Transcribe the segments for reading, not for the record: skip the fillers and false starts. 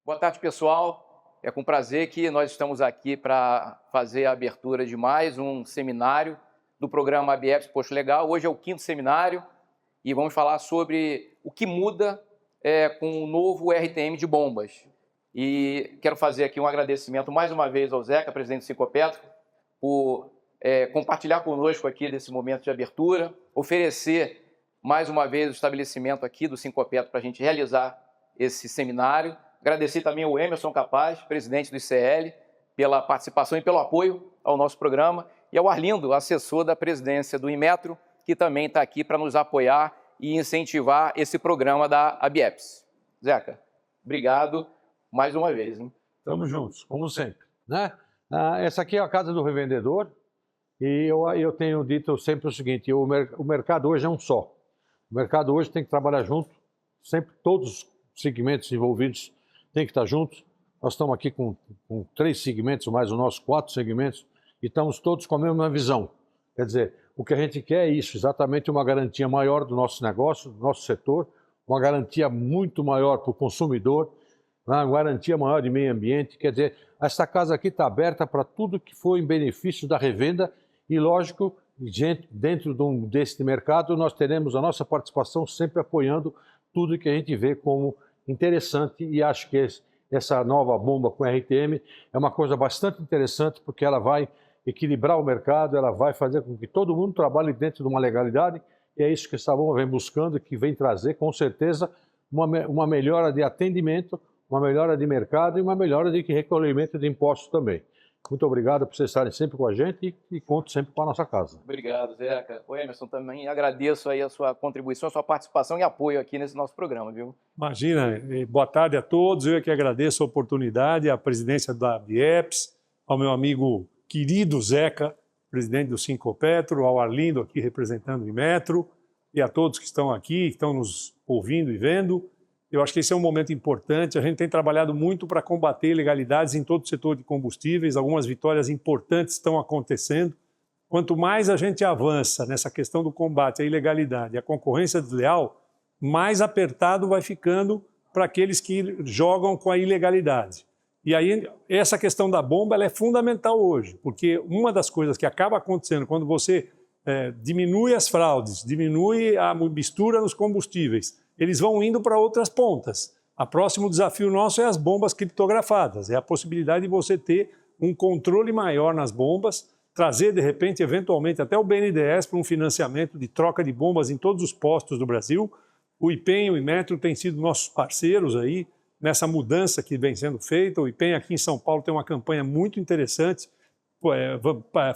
Boa tarde, pessoal. É com prazer que nós estamos aqui para fazer a abertura de mais um seminário do programa ABEPS Posto Legal. Hoje é o 5º seminário e vamos falar sobre o que muda com o novo RTM de bombas. E quero fazer aqui um agradecimento mais uma vez ao Zeca, presidente do Sincopetro, por compartilhar conosco aqui desse momento de abertura, oferecer mais uma vez o estabelecimento aqui do Sincopetro para a gente realizar esse seminário. Agradecer também ao Emerson Capaz, presidente do ICL, pela participação e pelo apoio ao nosso programa, e ao Arlindo, assessor da presidência do Inmetro, que também está aqui para nos apoiar e incentivar esse programa da ABEPS. Zeca, obrigado mais uma vez. Hein? Estamos juntos, como sempre. Né? Essa aqui é a casa do revendedor, e eu tenho dito sempre o seguinte: o mercado hoje é um só. O mercado hoje tem que trabalhar junto, sempre todos os segmentos envolvidos têm que estar juntos. Nós estamos aqui com 3 segmentos, mais os nossos 4 segmentos, e estamos todos com a mesma visão. Quer dizer, o que a gente quer é isso, exatamente uma garantia maior do nosso negócio, do nosso setor, uma garantia muito maior para o consumidor, uma garantia maior de meio ambiente. Quer dizer, essa casa aqui está aberta para tudo que for em benefício da revenda e, lógico, dentro desse mercado, nós teremos a nossa participação sempre apoiando tudo que a gente vê como interessante, e acho que essa nova bomba com RTM é uma coisa bastante interessante, porque ela vai equilibrar o mercado, ela vai fazer com que todo mundo trabalhe dentro de uma legalidade, e é isso que essa bomba vem buscando e que vem trazer, com certeza, uma melhora de atendimento, uma melhora de mercado e uma melhora de recolhimento de impostos também. Muito obrigado por vocês estarem sempre com a gente e conto sempre com a nossa casa. Obrigado, Zeca. O Emerson, também agradeço aí a sua contribuição, a sua participação e apoio aqui nesse nosso programa, viu? Imagina, boa tarde a todos. Eu é que agradeço a oportunidade, a presidência da ABEPS, ao meu amigo querido Zeca, presidente do Sincopetro, ao Arlindo aqui representando o Inmetro, e a todos que estão aqui, que estão nos ouvindo e vendo. Eu acho que esse é um momento importante. A gente tem trabalhado muito para combater ilegalidades em todo o setor de combustíveis. Algumas vitórias importantes estão acontecendo. Quanto mais a gente avança nessa questão do combate à ilegalidade e à concorrência desleal, mais apertado vai ficando para aqueles que jogam com a ilegalidade. E aí, essa questão da bomba ela é fundamental hoje, porque uma das coisas que acaba acontecendo quando você diminui as fraudes, diminui a mistura nos combustíveis, eles vão indo para outras pontas. O próximo desafio nosso é as bombas criptografadas, é a possibilidade de você ter um controle maior nas bombas, trazer, de repente, eventualmente, até o BNDES para um financiamento de troca de bombas em todos os postos do Brasil. O IPEM e o Inmetro têm sido nossos parceiros aí nessa mudança que vem sendo feita. O IPEM aqui em São Paulo tem uma campanha muito interessante,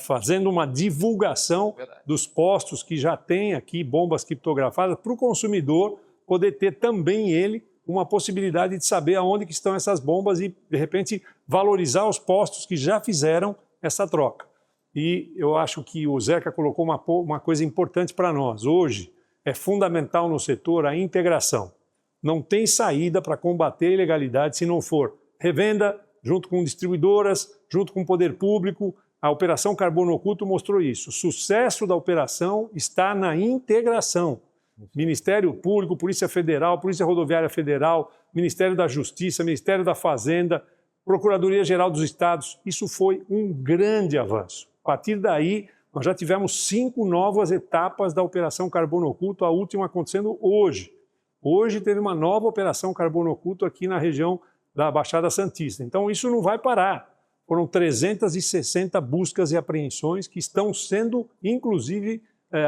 fazendo uma divulgação dos postos que já têm aqui bombas criptografadas para o consumidor poder ter também ele uma possibilidade de saber aonde que estão essas bombas e, de repente, valorizar os postos que já fizeram essa troca. E eu acho que o Zeca colocou uma coisa importante para nós. Hoje é fundamental no setor a integração. Não tem saída para combater a ilegalidade se não for revenda, junto com distribuidoras, junto com o poder público. A Operação Carbono Oculto mostrou isso. O sucesso da operação está na integração. Ministério Público, Polícia Federal, Polícia Rodoviária Federal, Ministério da Justiça, Ministério da Fazenda, Procuradoria-Geral dos Estados. Isso foi um grande avanço. A partir daí, nós já tivemos 5 novas etapas da Operação Carbono Oculto, a última acontecendo hoje. Hoje teve uma nova Operação Carbono Oculto aqui na região da Baixada Santista. Então, isso não vai parar. Foram 360 buscas e apreensões que estão sendo, inclusive,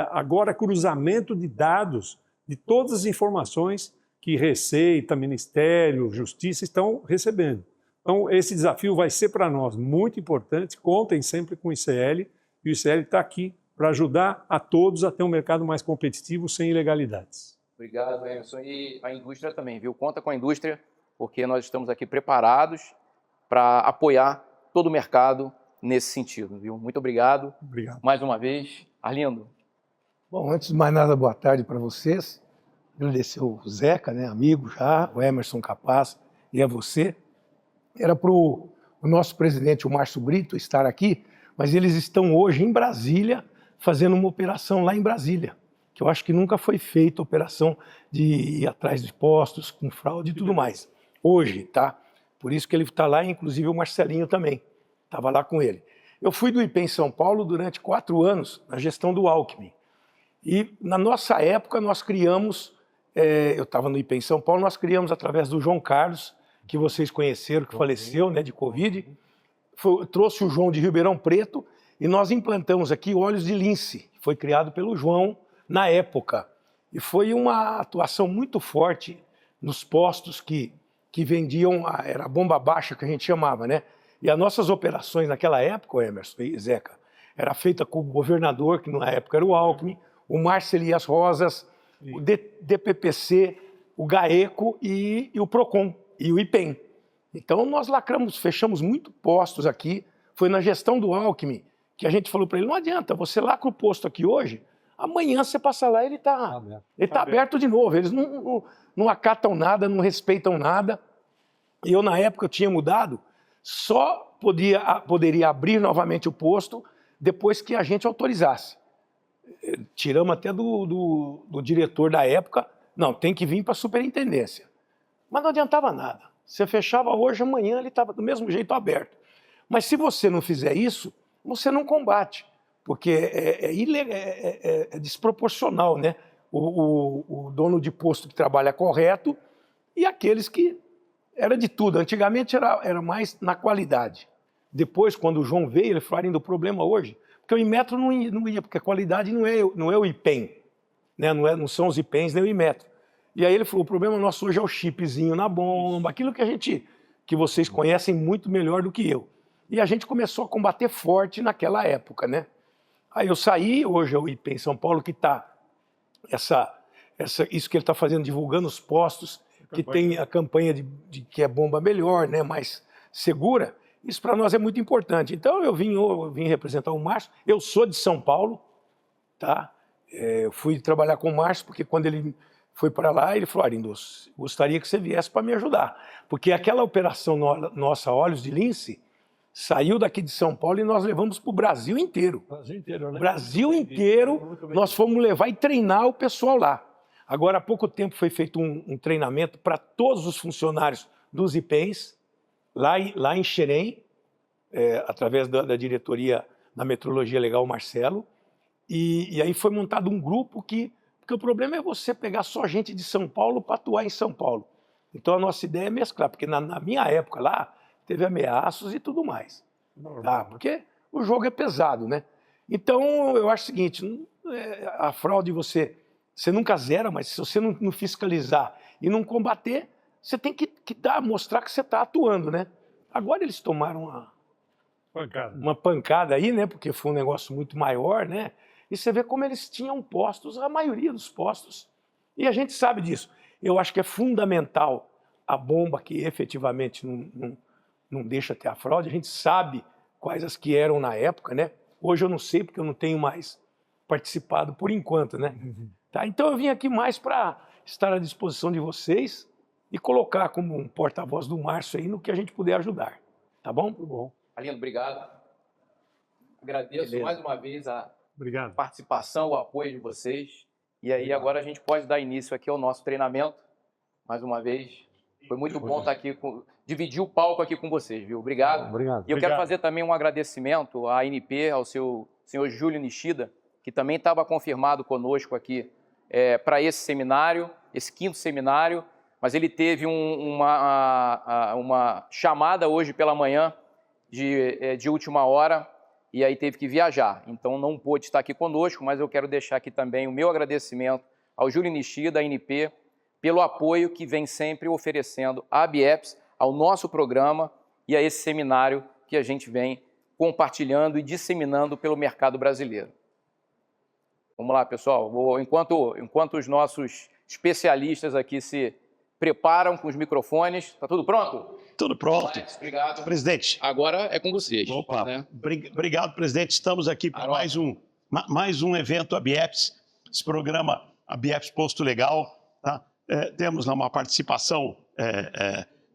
agora cruzamento de dados de todas as informações que Receita, Ministério, Justiça estão recebendo. Então, esse desafio vai ser para nós muito importante. Contem sempre com o ICL, e o ICL está aqui para ajudar a todos a ter um mercado mais competitivo sem ilegalidades. Obrigado, Emerson. E a indústria também, viu? Conta com a indústria, porque nós estamos aqui preparados para apoiar todo o mercado nesse sentido, viu? Muito obrigado. Obrigado. Mais uma vez. Arlindo. Bom, antes de mais nada, boa tarde para vocês. Agradecer o Zeca, né, amigo já, o Emerson Capaz e a você. Era para o nosso presidente, o Márcio Brito, estar aqui, mas eles estão hoje em Brasília, fazendo uma operação lá em Brasília, que eu acho que nunca foi feita operação de ir atrás de postos com fraude e tudo mais. Hoje, tá? Por isso que ele está lá, inclusive o Marcelinho também, estava lá com ele. Eu fui do IPEM em São Paulo durante 4 anos, na gestão do Alckmin. E na nossa época nós criamos, eu estava no IPEM em São Paulo, nós criamos através do João Carlos, que vocês conheceram, que faleceu, né, de Covid, trouxe o João de Ribeirão Preto e nós implantamos aqui óleos de lince, que foi criado pelo João na época. E foi uma atuação muito forte nos postos que vendiam, era a bomba baixa que a gente chamava, né? E as nossas operações naquela época, Emerson e Zeca, era feita com o governador, que na época era o Alckmin, o Márcio Elias Rosas, o DPPC, o GAECO e o PROCON, e o IPEM. Então nós lacramos, fechamos muito postos aqui, foi na gestão do Alckmin que a gente falou para ele, não adianta, você lacra o posto aqui hoje, amanhã você passa lá e ele está aberto de novo, eles não acatam nada, não respeitam nada. E eu na época eu tinha mudado, só poderia abrir novamente o posto depois que a gente autorizasse. Tiramos até do diretor da época, não, tem que vir para a superintendência. Mas não adiantava nada. Você fechava hoje, amanhã ele estava do mesmo jeito aberto. Mas se você não fizer isso, você não combate, porque é desproporcional, né? O dono de posto que trabalha correto e aqueles que era de tudo. Antigamente era mais na qualidade. Depois, quando o João veio, ele falou, o problema hoje, porque o Inmetro não ia, porque a qualidade não é o IPEM, né? Não são os IPEMs nem o Inmetro. E aí ele falou, o problema nosso hoje é o chipzinho na bomba, aquilo que vocês conhecem muito melhor do que eu. E a gente começou a combater forte naquela época, né? Aí eu saí, hoje é o IPEM São Paulo que está, isso que ele está fazendo, divulgando os postos, que tem a campanha de que é bomba melhor, né, mais segura, isso para nós é muito importante. Então eu vim representar o Márcio, eu sou de São Paulo, tá? Eu fui trabalhar com o Márcio, porque quando ele foi para lá, ele falou, Arindo, gostaria que você viesse para me ajudar, porque aquela operação nossa, Óleos de Lince, saiu daqui de São Paulo e nós levamos para o Brasil inteiro. Brasil inteiro, né? Brasil inteiro, nós fomos levar e treinar o pessoal lá. Agora, há pouco tempo foi feito um treinamento para todos os funcionários dos IPEMs, lá em Xerém, através da diretoria da Metrologia Legal Marcelo, e aí foi montado um grupo porque o problema é você pegar só gente de São Paulo para atuar em São Paulo. Então a nossa ideia é mesclar, porque na minha época lá, teve ameaças e tudo mais. Tá? Porque o jogo é pesado, né? Então eu acho o seguinte, a fraude você nunca zera, mas se você não fiscalizar e não combater, você tem que mostrar que você está atuando, né? Agora eles tomaram uma pancada aí, né? Porque foi um negócio muito maior, né? E você vê como eles tinham postos, a maioria dos postos. E a gente sabe disso. Eu acho que é fundamental a bomba que efetivamente não deixa ter a fraude. A gente sabe quais as que eram na época, né? Hoje eu não sei, porque eu não tenho mais participado por enquanto, né? Tá? Então eu vim aqui mais para estar à disposição de vocês e colocar como um porta-voz do Márcio aí no que a gente puder ajudar. Tá bom? Muito bom. Alindo, obrigado. Agradeço mais uma vez a participação, o apoio de vocês. E aí agora a gente pode dar início aqui ao nosso treinamento. Mais uma vez, foi muito bom estar aqui, dividir o palco aqui com vocês, viu? Obrigado. Obrigado. E eu quero fazer também um agradecimento à ANP, ao seu senhor Júlio Nishida, que também estava confirmado conosco aqui para esse seminário, esse 5º seminário, mas ele teve uma chamada hoje pela manhã de última hora e aí teve que viajar. Então não pôde estar aqui conosco, mas eu quero deixar aqui também o meu agradecimento ao Júlio Nishida, da ANP, pelo apoio que vem sempre oferecendo à ABEPS, ao nosso programa e a esse seminário que a gente vem compartilhando e disseminando pelo mercado brasileiro. Vamos lá, pessoal. Enquanto os nossos especialistas aqui se preparam com os microfones. Está tudo pronto? Tudo pronto. Obrigado. Presidente. Agora é com vocês. Opa, né? Obrigado, presidente. Estamos aqui para mais um evento ABEPS, esse programa ABEPS Posto Legal. Tá? Temos lá uma participação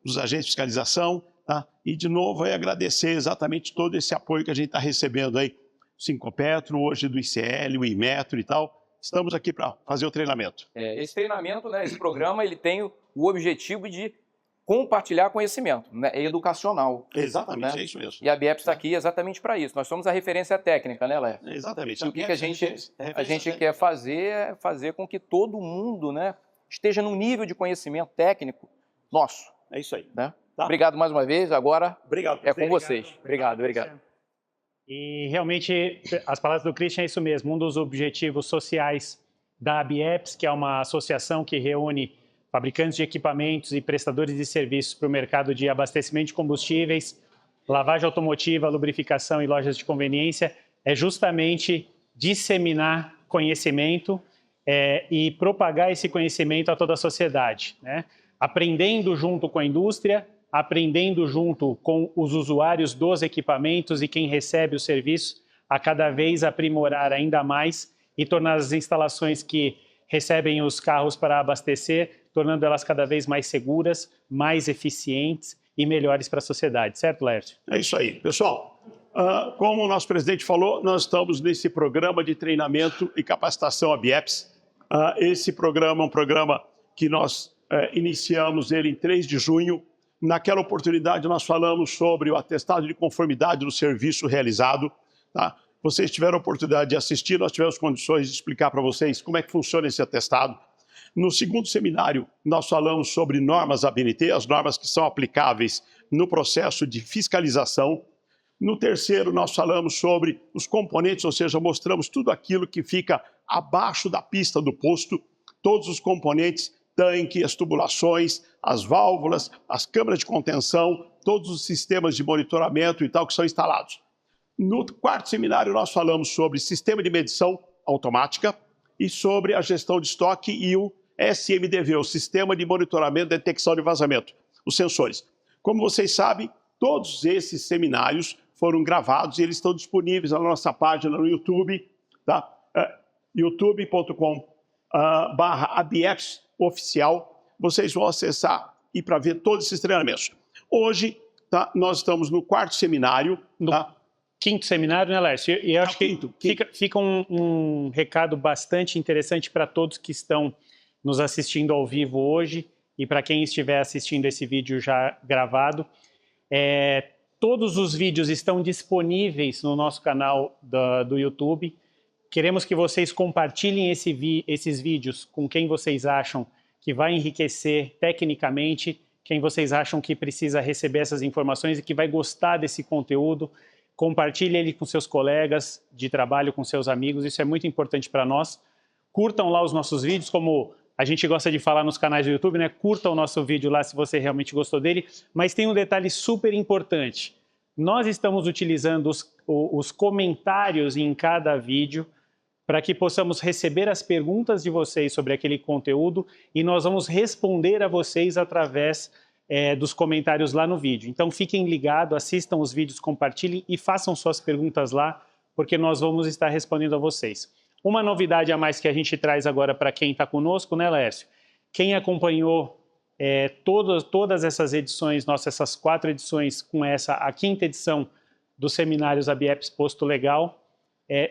dos agentes de fiscalização. Tá? E, de novo, agradecer exatamente todo esse apoio que a gente está recebendo aí, do Sincopetro, hoje do ICL, o Inmetro e tal. Estamos aqui para fazer o treinamento. Esse treinamento, né, esse programa, ele tem o objetivo de compartilhar conhecimento, né? É educacional. Exatamente, né? é isso mesmo. E a BIEPS está aqui exatamente para isso. Nós somos a referência técnica, né, Léo? Exatamente. E o que a gente quer fazer é fazer com que todo mundo, né, esteja num nível de conhecimento técnico nosso. É isso aí. Né? Tá. Obrigado mais uma vez. Agora Obrigado. é com vocês. Obrigado. E realmente, as palavras do Christian é isso mesmo. Um dos objetivos sociais da ABIEPS, que é uma associação que reúne fabricantes de equipamentos e prestadores de serviços para o mercado de abastecimento de combustíveis, lavagem automotiva, lubrificação e lojas de conveniência, é justamente disseminar conhecimento e propagar esse conhecimento a toda a sociedade, né? Aprendendo junto com a indústria, aprendendo junto com os usuários dos equipamentos e quem recebe o serviço, a cada vez aprimorar ainda mais e tornar as instalações que recebem os carros para abastecer, tornando elas cada vez mais seguras, mais eficientes e melhores para a sociedade. Certo, Laércio? É isso aí. Pessoal, como o nosso presidente falou, nós estamos nesse programa de treinamento e capacitação ABIEPS. Esse programa é um programa que nós iniciamos ele em 3 de junho. Naquela oportunidade, nós falamos sobre o atestado de conformidade do serviço realizado. Tá? Vocês tiveram a oportunidade de assistir, nós tivemos condições de explicar para vocês como é que funciona esse atestado. No segundo seminário, nós falamos sobre normas ABNT, as normas que são aplicáveis no processo de fiscalização. No terceiro, nós falamos sobre os componentes, ou seja, mostramos tudo aquilo que fica abaixo da pista do posto, todos os componentes, tanque, as tubulações, as válvulas, as câmaras de contenção, todos os sistemas de monitoramento e tal que são instalados. No quarto seminário, nós falamos sobre sistema de medição automática e sobre a gestão de estoque e o SMDV, o Sistema de Monitoramento e Detecção de Vazamento, os sensores. Como vocês sabem, todos esses seminários foram gravados e eles estão disponíveis na nossa página no YouTube, tá? youtube.com/ABIEPS oficial. Vocês vão acessar e para ver todos esses treinamentos. Hoje, tá, nós estamos no quarto seminário, tá? Quinto seminário, né, Lércio? E eu acho que fica um recado bastante interessante para todos que estão nos assistindo ao vivo hoje e para quem estiver assistindo esse vídeo já gravado. Todos os vídeos estão disponíveis no nosso canal do YouTube. Queremos que vocês compartilhem esses vídeos com quem vocês acham que vai enriquecer tecnicamente, quem vocês acham que precisa receber essas informações e que vai gostar desse conteúdo. Compartilhe ele com seus colegas de trabalho, com seus amigos, isso é muito importante para nós. Curtam lá os nossos vídeos, como a gente gosta de falar nos canais do YouTube, né? Curta o nosso vídeo lá se você realmente gostou dele, mas tem um detalhe super importante. Nós estamos utilizando os comentários em cada vídeo para que possamos receber as perguntas de vocês sobre aquele conteúdo e nós vamos responder a vocês através dos comentários lá no vídeo. Então fiquem ligados, assistam os vídeos, compartilhem e façam suas perguntas lá, porque nós vamos estar respondendo a vocês. Uma novidade a mais que a gente traz agora para quem está conosco, né, Laércio? Quem acompanhou todas essas edições, essas 4 edições, com a 5ª edição dos seminários ABIEPS Posto Legal,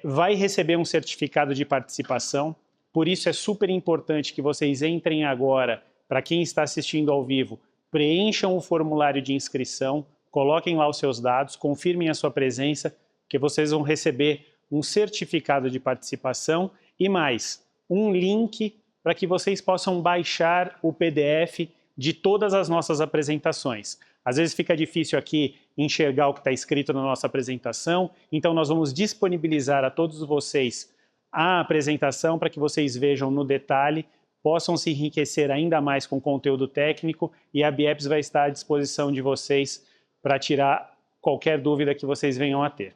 vai receber um certificado de participação. Por isso é super importante que vocês entrem agora, para quem está assistindo ao vivo, preencham o formulário de inscrição, coloquem lá os seus dados, confirmem a sua presença, que vocês vão receber um certificado de participação e mais, um link para que vocês possam baixar o PDF de todas as nossas apresentações. Às vezes fica difícil aqui enxergar o que está escrito na nossa apresentação, então nós vamos disponibilizar a todos vocês a apresentação para que vocês vejam no detalhe, possam se enriquecer ainda mais com conteúdo técnico e a ABIEPS vai estar à disposição de vocês para tirar qualquer dúvida que vocês venham a ter.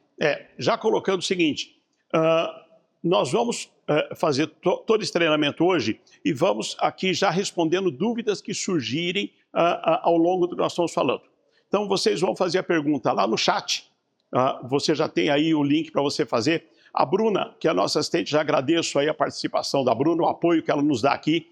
Já colocando o seguinte, nós vamos fazer todo esse treinamento hoje e vamos aqui já respondendo dúvidas que surgirem ao longo do que nós estamos falando. Então vocês vão fazer a pergunta lá no chat, você já tem aí o link para você fazer. A Bruna, que é a nossa assistente, já agradeço aí a participação da Bruna, o apoio que ela nos dá aqui,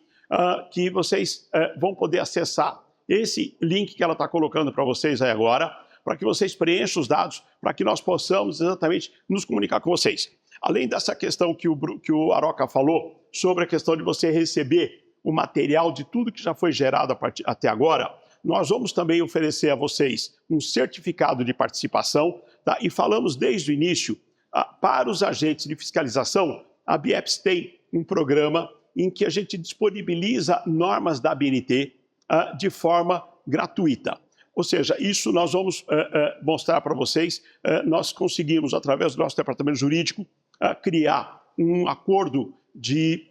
que vocês vão poder acessar esse link que ela está colocando para vocês aí agora, para que vocês preencham os dados, para que nós possamos exatamente nos comunicar com vocês. Além dessa questão que o Aroca falou, sobre a questão de você receber o material de tudo que já foi gerado até agora, Nós vamos também oferecer a vocês um certificado de participação, tá? E falamos desde o início, para os agentes de fiscalização, a BIEPS tem um programa em que a gente disponibiliza normas da ABNT de forma gratuita. Ou seja, isso nós vamos mostrar para vocês. Nós conseguimos, através do nosso departamento jurídico, criar um acordo de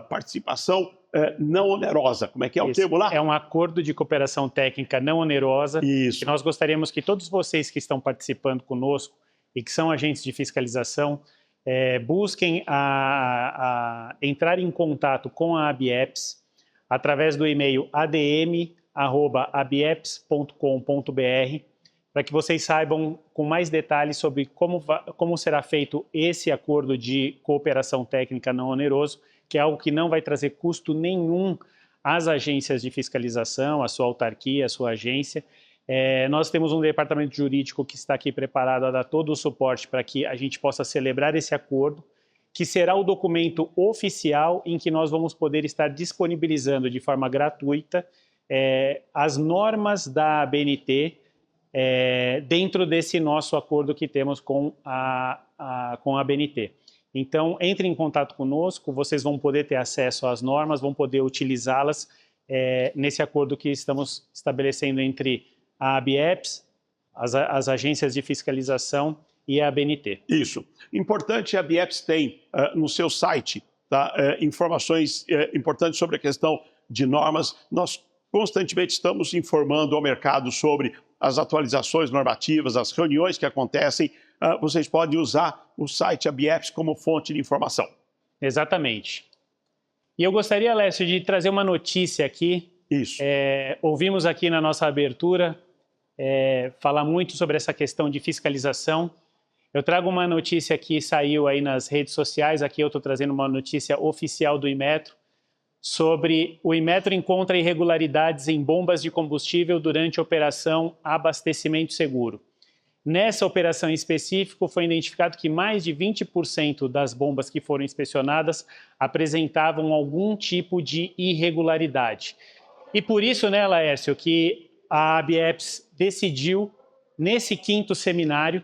participação não onerosa. Como é que é o termo lá? É um acordo de cooperação técnica não onerosa. Isso. Que nós gostaríamos que todos vocês que estão participando conosco e que são agentes de fiscalização busquem entrar em contato com a ABIEPS através do e-mail adm@abieps.com.br, para que vocês saibam com mais detalhes sobre como será feito esse acordo de cooperação técnica não oneroso, que é algo que não vai trazer custo nenhum às agências de fiscalização, à sua autarquia, à sua agência. Nós temos um departamento jurídico que está aqui preparado a dar todo o suporte para que a gente possa celebrar esse acordo, que será o documento oficial em que nós vamos poder estar disponibilizando de forma gratuita as normas da ABNT dentro desse nosso acordo que temos com a ABNT. Então, entre em contato conosco, vocês vão poder ter acesso às normas, vão poder utilizá-las nesse acordo que estamos estabelecendo entre a ABIEPS, as agências de fiscalização e a ABNT. Isso. Importante, a ABIEPS tem no seu site, tá, informações importantes sobre a questão de normas. Nós constantemente estamos informando ao mercado sobre as atualizações normativas, as reuniões que acontecem. Vocês podem usar o site ABIEPS como fonte de informação. Exatamente. E eu gostaria, Lécio, de trazer uma notícia aqui. Isso. Ouvimos aqui na nossa abertura falar muito sobre essa questão de fiscalização. Eu trago uma notícia que saiu aí nas redes sociais. Aqui eu estou trazendo uma notícia oficial do Inmetro sobre o Inmetro encontra irregularidades em bombas de combustível durante a operação Abastecimento Seguro. Nessa operação em específico, foi identificado que mais de 20% das bombas que foram inspecionadas apresentavam algum tipo de irregularidade. E por isso, né, Laércio, que a ABIEPS decidiu, nesse 5º seminário,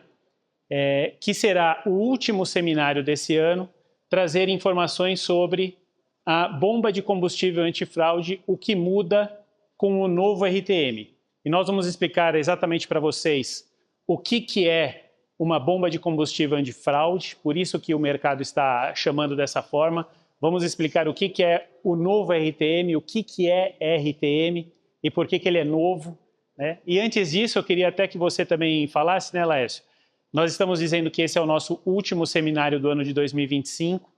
que será o último seminário desse ano, trazer informações sobre a bomba de combustível antifraude, o que muda com o novo RTM. E nós vamos explicar exatamente para vocês o que é uma bomba de combustível antifraude, por isso que o mercado está chamando dessa forma. Vamos explicar o que é o novo RTM, o que é RTM e por que ele é novo, né? E antes disso, eu queria até que você também falasse, né, Laércio? Nós estamos dizendo que esse é o nosso último seminário do ano de 2025,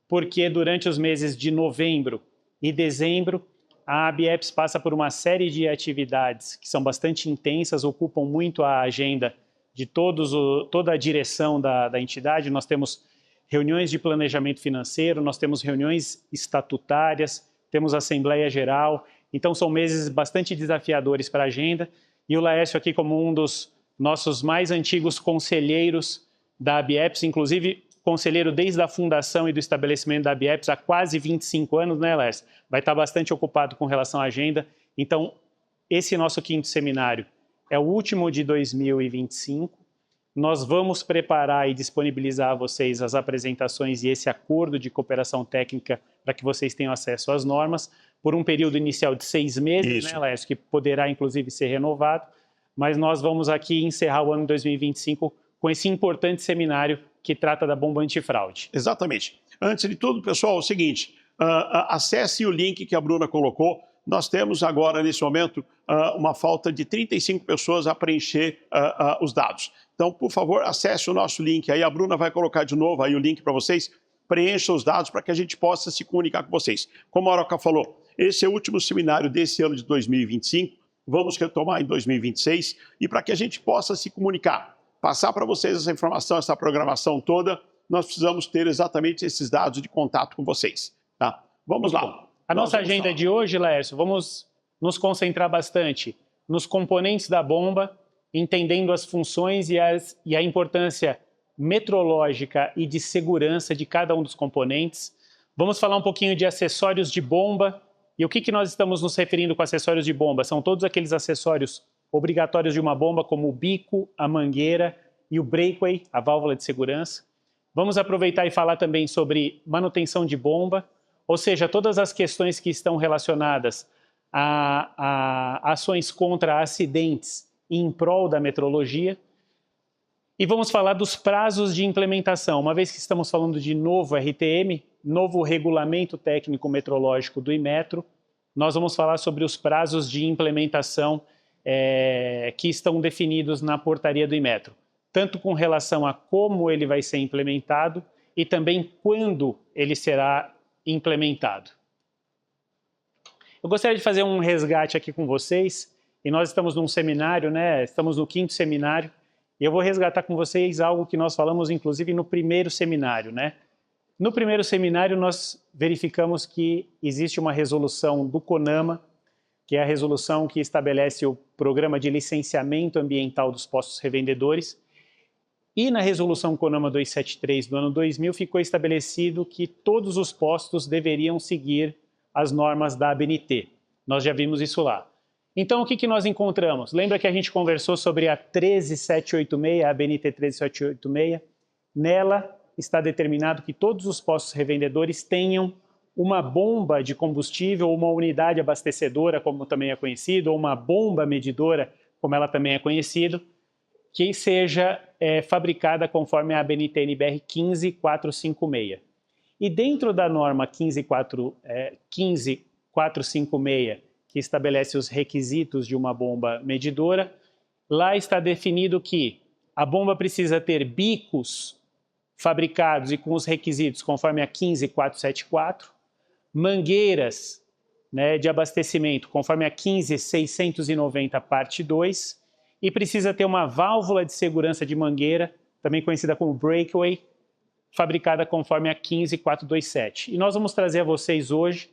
porque durante os meses de novembro e dezembro, a ABIEPS passa por uma série de atividades que são bastante intensas, ocupam muito a agenda de toda a direção da entidade. Nós temos reuniões de planejamento financeiro, nós temos reuniões estatutárias, temos Assembleia Geral. Então, são meses bastante desafiadores para a agenda. E o Laércio aqui, como um dos nossos mais antigos conselheiros da ABIEPS, inclusive conselheiro desde a fundação e do estabelecimento da ABIEPS há quase 25 anos, né, Laércio? Vai estar bastante ocupado com relação à agenda. Então, esse nosso 5º seminário é o último de 2025. Nós vamos preparar e disponibilizar a vocês as apresentações e esse acordo de cooperação técnica para que vocês tenham acesso às normas por um período inicial de 6 meses, né, Laércio, que poderá inclusive ser renovado, mas nós vamos aqui encerrar o ano de 2025 com esse importante seminário que trata da bomba antifraude. Exatamente. Antes de tudo, pessoal, é o seguinte, acesse o link que a Bruna colocou. Nós temos agora, nesse momento, uma falta de 35 pessoas a preencher os dados. Então, por favor, acesse o nosso link aí. A Bruna vai colocar de novo aí o link para vocês. Preencha os dados para que a gente possa se comunicar com vocês. Como a Aroca falou, esse é o último seminário desse ano de 2025. Vamos retomar em 2026. E para que a gente possa se comunicar, passar para vocês essa informação, essa programação toda, nós precisamos ter exatamente esses dados de contato com vocês. Tá? Vamos lá. A nossa agenda de hoje, Laércio, vamos nos concentrar bastante nos componentes da bomba, entendendo as funções e a importância metrológica e de segurança de cada um dos componentes. Vamos falar um pouquinho de acessórios de bomba E o que nós estamos nos referindo com acessórios de bomba? São todos aqueles acessórios obrigatórios de uma bomba, como o bico, a mangueira e o breakaway, a válvula de segurança. Vamos aproveitar e falar também sobre manutenção de bomba, ou seja, todas as questões que estão relacionadas a ações contra acidentes em prol da metrologia. E vamos falar dos prazos de implementação. Uma vez que estamos falando de novo RTM, novo Regulamento Técnico Metrológico do Inmetro, nós vamos falar sobre os prazos de implementação que estão definidos na portaria do Inmetro, tanto com relação a como ele vai ser implementado e também quando ele será implementado. Eu gostaria de fazer um resgate aqui com vocês, e nós estamos num seminário, né? Estamos no 5º seminário, e eu vou resgatar com vocês algo que nós falamos, inclusive, no 1º seminário, né? No 1º seminário, nós verificamos que existe uma resolução do CONAMA, que é a resolução que estabelece o Programa de Licenciamento Ambiental dos Postos Revendedores, e na resolução CONAMA 273 do ano 2000 ficou estabelecido que todos os postos deveriam seguir as normas da ABNT. Nós já vimos isso lá. Então, o que nós encontramos? Lembra que a gente conversou sobre a 13786, a ABNT 13786? Nela está determinado que todos os postos revendedores tenham uma bomba de combustível, ou uma unidade abastecedora, como também é conhecido, ou uma bomba medidora, como ela também é conhecida, que seja fabricada conforme a ABNT NBR 15456. E dentro da norma 15456, que estabelece os requisitos de uma bomba medidora, lá está definido que a bomba precisa ter bicos fabricados e com os requisitos conforme a 15474, mangueiras, né, de abastecimento conforme a 15690, parte 2, e precisa ter uma válvula de segurança de mangueira, também conhecida como breakaway, fabricada conforme a 15427. E nós vamos trazer a vocês hoje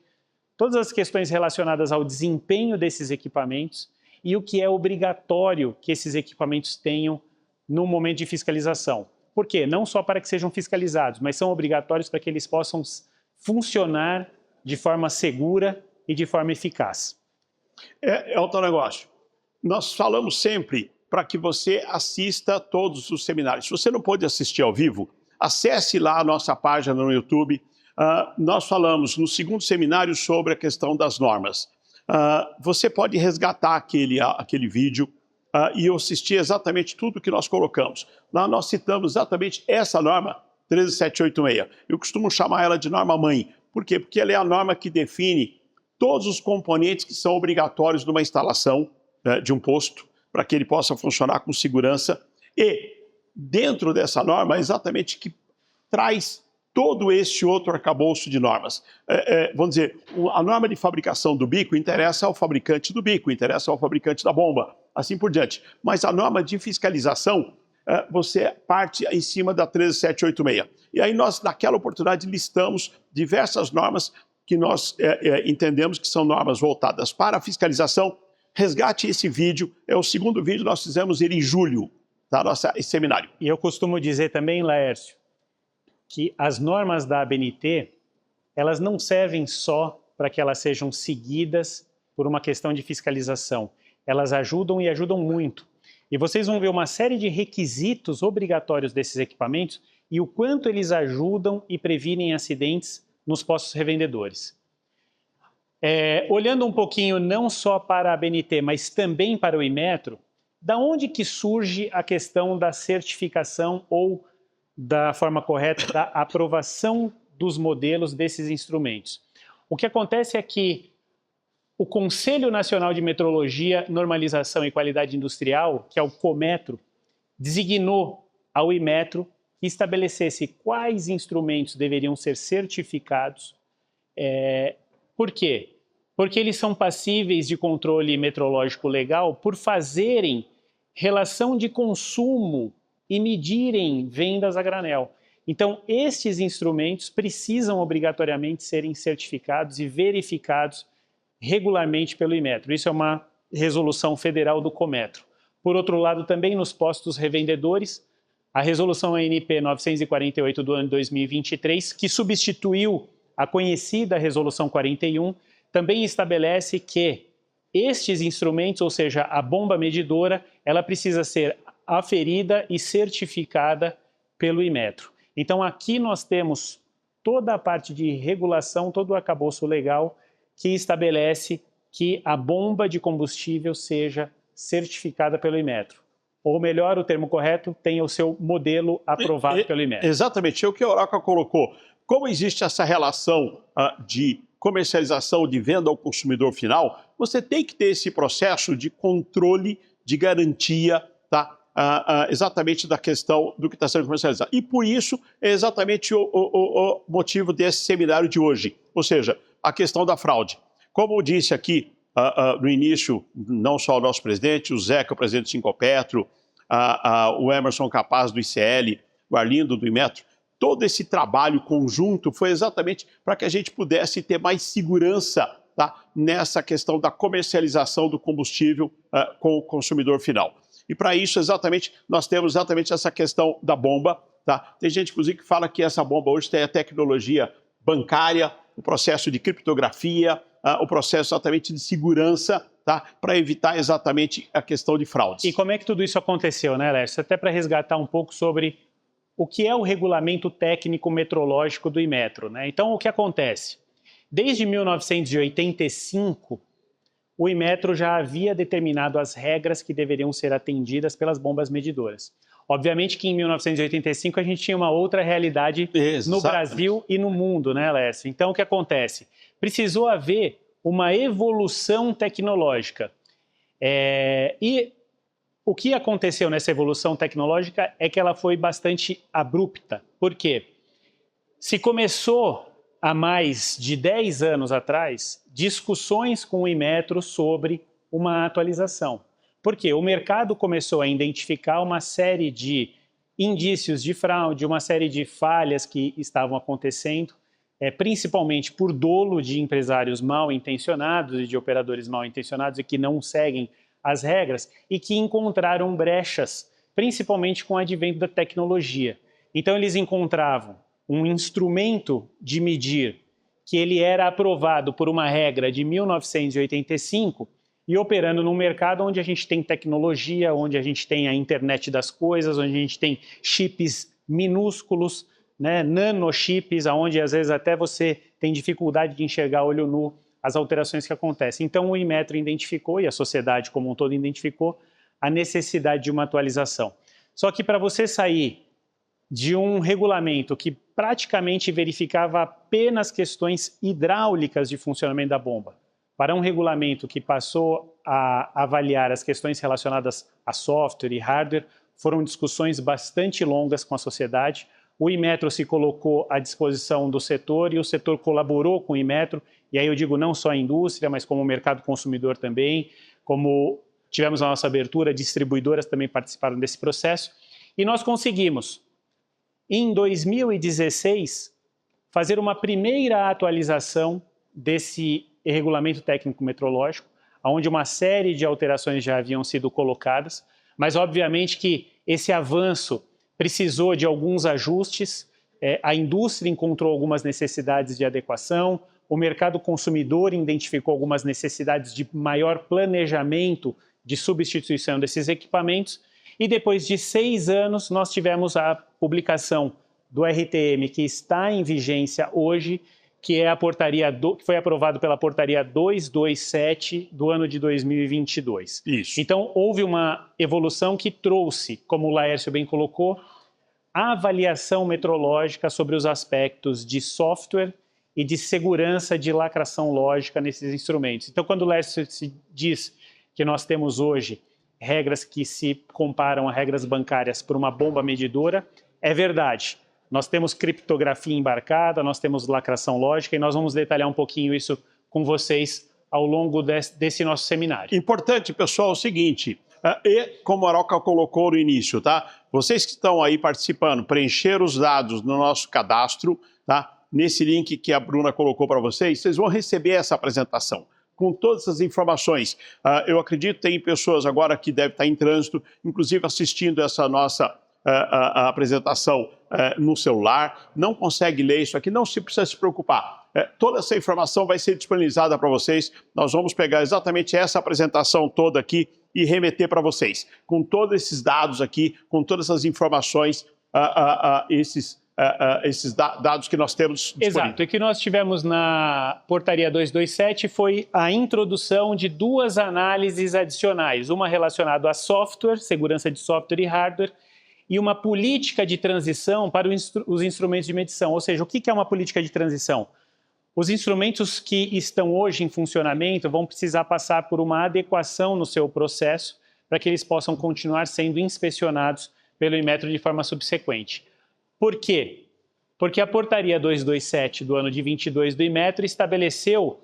todas as questões relacionadas ao desempenho desses equipamentos e o que é obrigatório que esses equipamentos tenham no momento de fiscalização. Por quê? Não só para que sejam fiscalizados, mas são obrigatórios para que eles possam funcionar de forma segura e de forma eficaz. É outro negócio. Nós falamos sempre para que você assista todos os seminários. Se você não pôde assistir ao vivo, acesse lá a nossa página no YouTube. Nós falamos no 2º seminário sobre a questão das normas. Você pode resgatar aquele vídeo e assistir exatamente tudo que nós colocamos. Lá nós citamos exatamente essa norma 13786. Eu costumo chamar ela de norma-mãe. Por quê? Porque ela é a norma que define todos os componentes que são obrigatórios numa instalação de um posto, para que ele possa funcionar com segurança. E dentro dessa norma, exatamente que traz todo esse outro arcabouço de normas. Vamos dizer, a norma de fabricação do bico interessa ao fabricante do bico, interessa ao fabricante da bomba, assim por diante. Mas a norma de fiscalização, você parte em cima da 13786. E aí nós, naquela oportunidade, listamos diversas normas que nós entendemos que são normas voltadas para a fiscalização. Resgate esse vídeo, é o 2º vídeo, nós fizemos ele em julho, da nossa seminário. E eu costumo dizer também, Laércio, que as normas da ABNT, elas não servem só para que elas sejam seguidas por uma questão de fiscalização. Elas ajudam e ajudam muito. E vocês vão ver uma série de requisitos obrigatórios desses equipamentos e o quanto eles ajudam e previnem acidentes nos postos revendedores. Olhando um pouquinho não só para a ABNT, mas também para o Inmetro, da onde que surge a questão da certificação ou da forma correta da aprovação dos modelos desses instrumentos? O que acontece é que o Conselho Nacional de Metrologia, Normalização e Qualidade Industrial, que é o COMETRO, designou ao Inmetro que estabelecesse quais instrumentos deveriam ser certificados. Por quê? Porque eles são passíveis de controle metrológico legal por fazerem relação de consumo e medirem vendas a granel. Então, estes instrumentos precisam obrigatoriamente serem certificados e verificados regularmente pelo Inmetro. Isso é uma resolução federal do COMETRO. Por outro lado, também nos postos revendedores, a resolução ANP 948 do ano 2023, que substituiu a conhecida resolução 41, também estabelece que estes instrumentos, ou seja, a bomba medidora, ela precisa ser aferida e certificada pelo Inmetro. Então aqui nós temos toda a parte de regulação, todo o arcabouço legal que estabelece que a bomba de combustível seja certificada pelo Inmetro. Ou melhor, o termo correto, tenha o seu modelo aprovado pelo Inmetro. Exatamente, é o que a Oroca colocou. Como existe essa relação de comercialização, de venda ao consumidor final, você tem que ter esse processo de controle, de garantia, tá? Exatamente da questão do que está sendo comercializado. E por isso é exatamente o motivo desse seminário de hoje, ou seja, a questão da fraude. Como disse aqui no início, não só o nosso presidente, o Zeca, o presidente do Sincopetro, o Emerson Capaz do ICL, o Arlindo do Inmetro, todo esse trabalho conjunto foi exatamente para que a gente pudesse ter mais segurança, tá, nessa questão da comercialização do combustível com o consumidor final. E para isso, exatamente, nós temos exatamente essa questão da bomba. Tá? Tem gente, inclusive, que fala que essa bomba hoje tem a tecnologia bancária, o processo de criptografia, o processo exatamente de segurança, tá? Para evitar exatamente a questão de fraudes. E como é que tudo isso aconteceu, né, Lércio? Até para resgatar um pouco sobre o que é o regulamento técnico metrológico do Inmetro, né? Então, o que acontece? Desde 1985, o Inmetro já havia determinado as regras que deveriam ser atendidas pelas bombas medidoras. Obviamente que em 1985 a gente tinha uma outra realidade no Brasil e no mundo, né, Lércio? Então, o que acontece? Precisou haver uma evolução tecnológica. E o que aconteceu nessa evolução tecnológica é que ela foi bastante abrupta. Por quê? Se começou há mais de 10 anos atrás discussões com o Inmetro sobre uma atualização. Porque o mercado começou a identificar uma série de indícios de fraude, uma série de falhas que estavam acontecendo, principalmente por dolo de empresários mal intencionados e de operadores mal intencionados e que não seguem as regras e que encontraram brechas, principalmente com o advento da tecnologia. Então eles encontravam um instrumento de medir que ele era aprovado por uma regra de 1985 e operando num mercado onde a gente tem tecnologia, onde a gente tem a internet das coisas, onde a gente tem chips minúsculos, né, nanochips, onde às vezes até você tem dificuldade de enxergar a olho nu as alterações que acontecem. Então o Inmetro identificou, e a sociedade como um todo identificou, a necessidade de uma atualização. Só que para você sair de um regulamento que praticamente verificava apenas questões hidráulicas de funcionamento da bomba, para um regulamento que passou a avaliar as questões relacionadas a software e hardware, foram discussões bastante longas com a sociedade. O Inmetro se colocou à disposição do setor e o setor colaborou com o Inmetro, e aí eu digo não só a indústria, mas como o mercado consumidor também, como tivemos a nossa abertura, distribuidoras também participaram desse processo, e nós conseguimos, em 2016, fazer uma primeira atualização desse regulamento técnico metrológico, onde uma série de alterações já haviam sido colocadas, mas obviamente que esse avanço precisou de alguns ajustes, a indústria encontrou algumas necessidades de adequação, o mercado consumidor identificou algumas necessidades de maior planejamento de substituição desses equipamentos, e depois de 6 anos nós tivemos a publicação do RTM, que está em vigência hoje, que é a portaria que foi aprovado pela portaria 227 do ano de 2022. Isso. Então houve uma evolução que trouxe, como o Laércio bem colocou, a avaliação metrológica sobre os aspectos de software e de segurança de lacração lógica nesses instrumentos. Então, quando o Laércio diz que nós temos hoje regras que se comparam a regras bancárias por uma bomba medidora, é verdade. Nós temos criptografia embarcada, nós temos lacração lógica e nós vamos detalhar um pouquinho isso com vocês ao longo desse nosso seminário. Importante, pessoal, é o seguinte, e como a Oroca colocou no início, tá? Vocês que estão aí participando, preencher os dados no nosso cadastro, tá? Nesse link que a Bruna colocou para vocês, vocês vão receber essa apresentação com todas as informações. Eu acredito que tem pessoas agora que devem estar em trânsito, inclusive assistindo essa nossa a apresentação no celular, não consegue ler isso aqui, não se precisa se preocupar. Toda essa informação vai ser disponibilizada para vocês. Nós vamos pegar exatamente essa apresentação toda aqui e remeter para vocês, com todos esses dados aqui, com todas essas informações, esses dados que nós temos disponíveis. Exato, e o que nós tivemos na portaria 227 foi a introdução de duas análises adicionais, uma relacionada a software, segurança de software e hardware, e uma política de transição para os instrumentos de medição. Ou seja, o que é uma política de transição? Os instrumentos que estão hoje em funcionamento vão precisar passar por uma adequação no seu processo para que eles possam continuar sendo inspecionados pelo Inmetro de forma subsequente. Por quê? Porque a portaria 227 do ano de 22 do Inmetro estabeleceu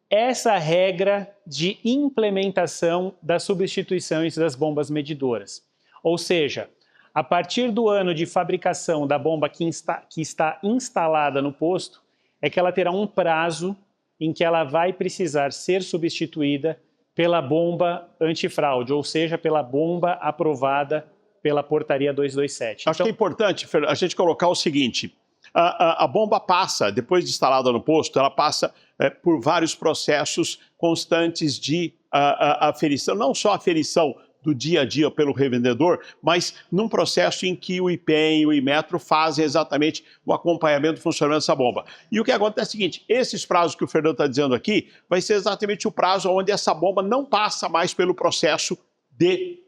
essa regra de implementação das substituições das bombas medidoras. Ou seja, a partir do ano de fabricação da bomba que está instalada no posto, é que ela terá um prazo em que ela vai precisar ser substituída pela bomba antifraude, ou seja, pela bomba aprovada pela portaria 227. Acho que é importante, Fer, a gente colocar o seguinte, a bomba passa, depois de instalada no posto, ela passa por vários processos constantes de aferição, não só aferição do dia a dia pelo revendedor, mas num processo em que o IPEM e o Inmetro fazem exatamente o acompanhamento do funcionamento dessa bomba. E o que acontece é o seguinte, esses prazos que o Fernando está dizendo aqui, vai ser exatamente o prazo onde essa bomba não passa mais pelo processo de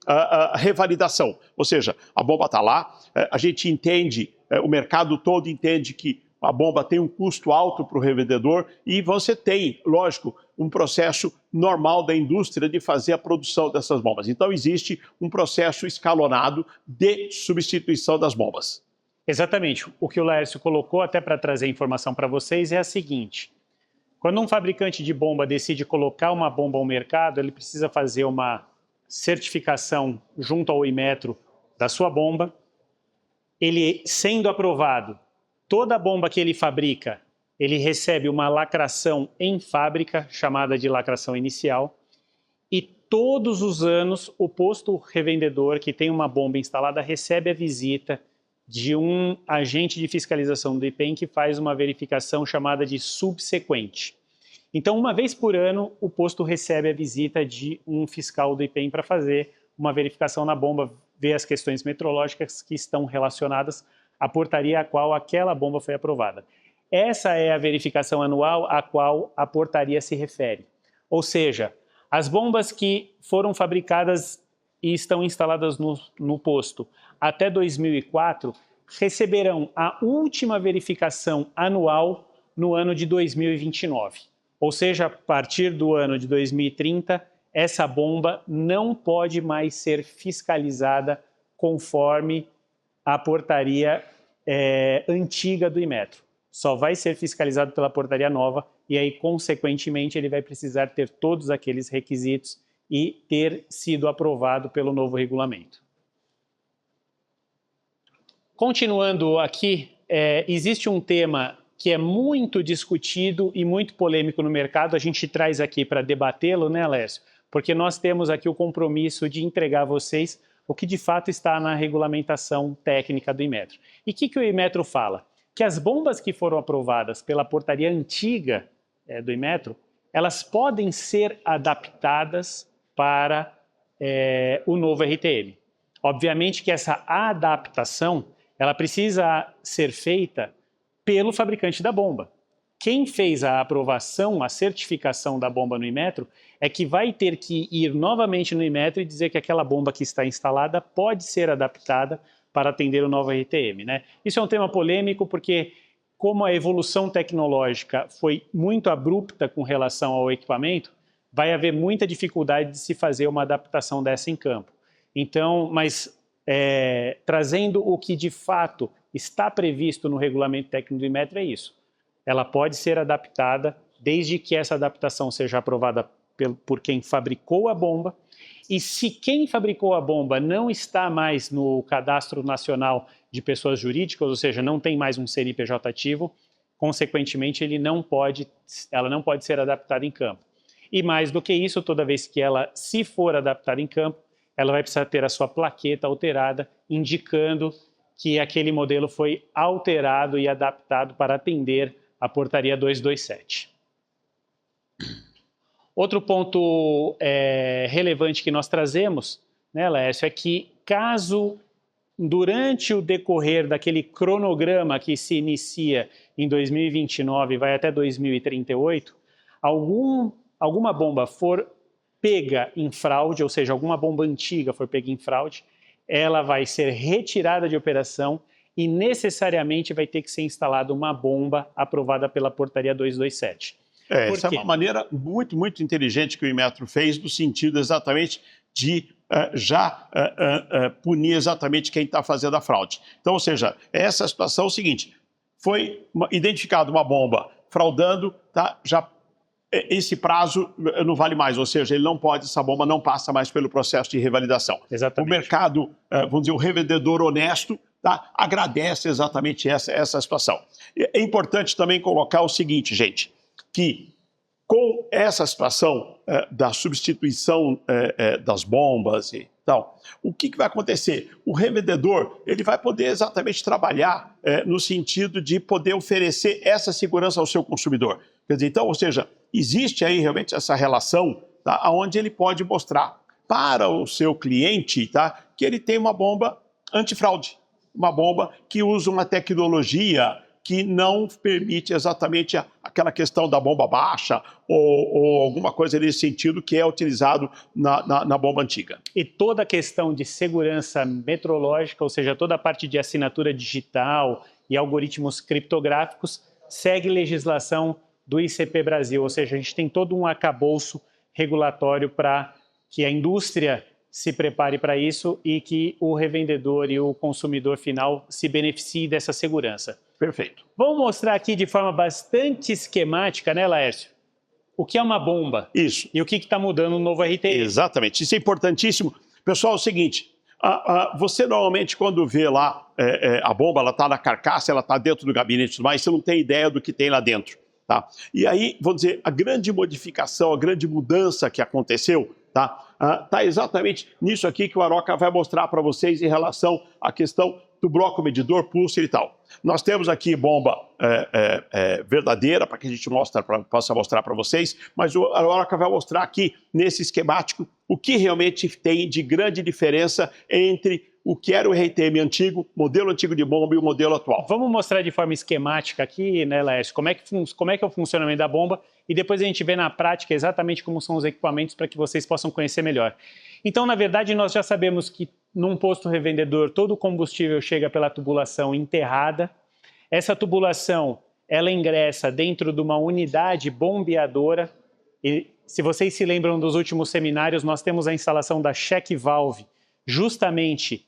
revalidação. Ou seja, a bomba está lá, a gente entende, o mercado todo entende que a bomba tem um custo alto para o revendedor e você tem, lógico, um processo normal da indústria de fazer a produção dessas bombas. Então, existe um processo escalonado de substituição das bombas. Exatamente. O que o Laércio colocou, até para trazer informação para vocês, é a seguinte. Quando um fabricante de bomba decide colocar uma bomba ao mercado, ele precisa fazer uma certificação junto ao Inmetro da sua bomba. Ele, sendo aprovado, toda bomba que ele fabrica, ele recebe uma lacração em fábrica, chamada de lacração inicial, e todos os anos o posto revendedor que tem uma bomba instalada recebe a visita de um agente de fiscalização do IPEM que faz uma verificação chamada de subsequente. Então, uma vez por ano, o posto recebe a visita de um fiscal do IPEM para fazer uma verificação na bomba, ver as questões metrológicas que estão relacionadas à portaria a qual aquela bomba foi aprovada. Essa é a verificação anual a qual a portaria se refere. Ou seja, as bombas que foram fabricadas e estão instaladas no posto até 2004 receberão a última verificação anual no ano de 2029. Ou seja, a partir do ano de 2030, essa bomba não pode mais ser fiscalizada conforme a portaria antiga do Inmetro. Só vai ser fiscalizado pela portaria nova e aí, consequentemente, ele vai precisar ter todos aqueles requisitos e ter sido aprovado pelo novo regulamento. Continuando aqui, existe um tema que é muito discutido e muito polêmico no mercado, a gente traz aqui para debatê-lo, né, Alessio? Porque nós temos aqui o compromisso de entregar a vocês o que de fato está na regulamentação técnica do Inmetro. E o que o Inmetro fala? Que as bombas que foram aprovadas pela portaria antiga do Inmetro, elas podem ser adaptadas para o novo RTM. Obviamente que essa adaptação, ela precisa ser feita pelo fabricante da bomba. Quem fez a aprovação, a certificação da bomba no Inmetro, é que vai ter que ir novamente no Inmetro e dizer que aquela bomba que está instalada pode ser adaptada para atender o novo RTM, né? Isso é um tema polêmico porque, como a evolução tecnológica foi muito abrupta com relação ao equipamento, vai haver muita dificuldade de se fazer uma adaptação dessa em campo. Então, mas trazendo o que de fato está previsto no regulamento técnico do Inmetro é isso. Ela pode ser adaptada desde que essa adaptação seja aprovada por quem fabricou a bomba. E se quem fabricou a bomba não está mais no Cadastro Nacional de Pessoas Jurídicas, ou seja, não tem mais um CNPJ ativo, consequentemente ela não pode ser adaptada em campo. E mais do que isso, toda vez que ela se for adaptada em campo, ela vai precisar ter a sua plaqueta alterada, indicando que aquele modelo foi alterado e adaptado para atender a portaria 227. Outro ponto relevante que nós trazemos, né, Laércio, é que caso durante o decorrer daquele cronograma que se inicia em 2029 e vai até 2038, alguma bomba for pega em fraude, ou seja, alguma bomba antiga for pega em fraude, ela vai ser retirada de operação e necessariamente vai ter que ser instalada uma bomba aprovada pela portaria 227. Essa é uma maneira muito, muito inteligente que o Inmetro fez, no sentido exatamente de punir exatamente quem está fazendo a fraude. Então, ou seja, essa situação é o seguinte, foi identificada uma bomba fraudando, tá? Esse prazo não vale mais, ou seja, essa bomba não passa mais pelo processo de revalidação. Exatamente. O mercado, vamos dizer, o revendedor honesto, tá? Agradece exatamente essa situação. É importante também colocar o seguinte, gente, que com essa situação da substituição das bombas e tal, o que vai acontecer? O revendedor ele vai poder exatamente trabalhar no sentido de poder oferecer essa segurança ao seu consumidor. Quer dizer, então, ou seja, existe aí realmente essa relação, tá, onde ele pode mostrar para o seu cliente, tá, que ele tem uma bomba antifraude, uma bomba que usa uma tecnologia que não permite exatamente aquela questão da bomba baixa ou alguma coisa nesse sentido que é utilizado na bomba antiga. E toda a questão de segurança metrológica, ou seja, toda a parte de assinatura digital e algoritmos criptográficos, segue legislação do ICP Brasil, ou seja, a gente tem todo um arcabouço regulatório para que a indústria se prepare para isso e que o revendedor e o consumidor final se beneficiem dessa segurança. Perfeito. Vamos mostrar aqui de forma bastante esquemática, né, Laércio? O que é uma bomba? Isso. E o que está mudando no novo RTM? Exatamente. Isso é importantíssimo. Pessoal, é o seguinte, você normalmente quando vê lá a bomba, ela está na carcaça, ela está dentro do gabinete e tudo mais, você não tem ideia do que tem lá dentro. Tá? E aí, vamos dizer, a grande modificação, a grande mudança que aconteceu, tá exatamente nisso aqui que o Aroca vai mostrar para vocês em relação à questão do bloco medidor, pulser e tal. Nós temos aqui bomba verdadeira, para que a gente possa mostrar para vocês, mas o Aroca vai mostrar aqui, nesse esquemático, o que realmente tem de grande diferença entre o que era o RTM antigo, modelo antigo de bomba e o modelo atual. Vamos mostrar de forma esquemática aqui, né, Laércio, como é que é o funcionamento da bomba e depois a gente vê na prática exatamente como são os equipamentos para que vocês possam conhecer melhor. Então, na verdade, nós já sabemos que num posto revendedor todo o combustível chega pela tubulação enterrada. Essa tubulação, ela ingressa dentro de uma unidade bombeadora e, se vocês se lembram dos últimos seminários, nós temos a instalação da check valve justamente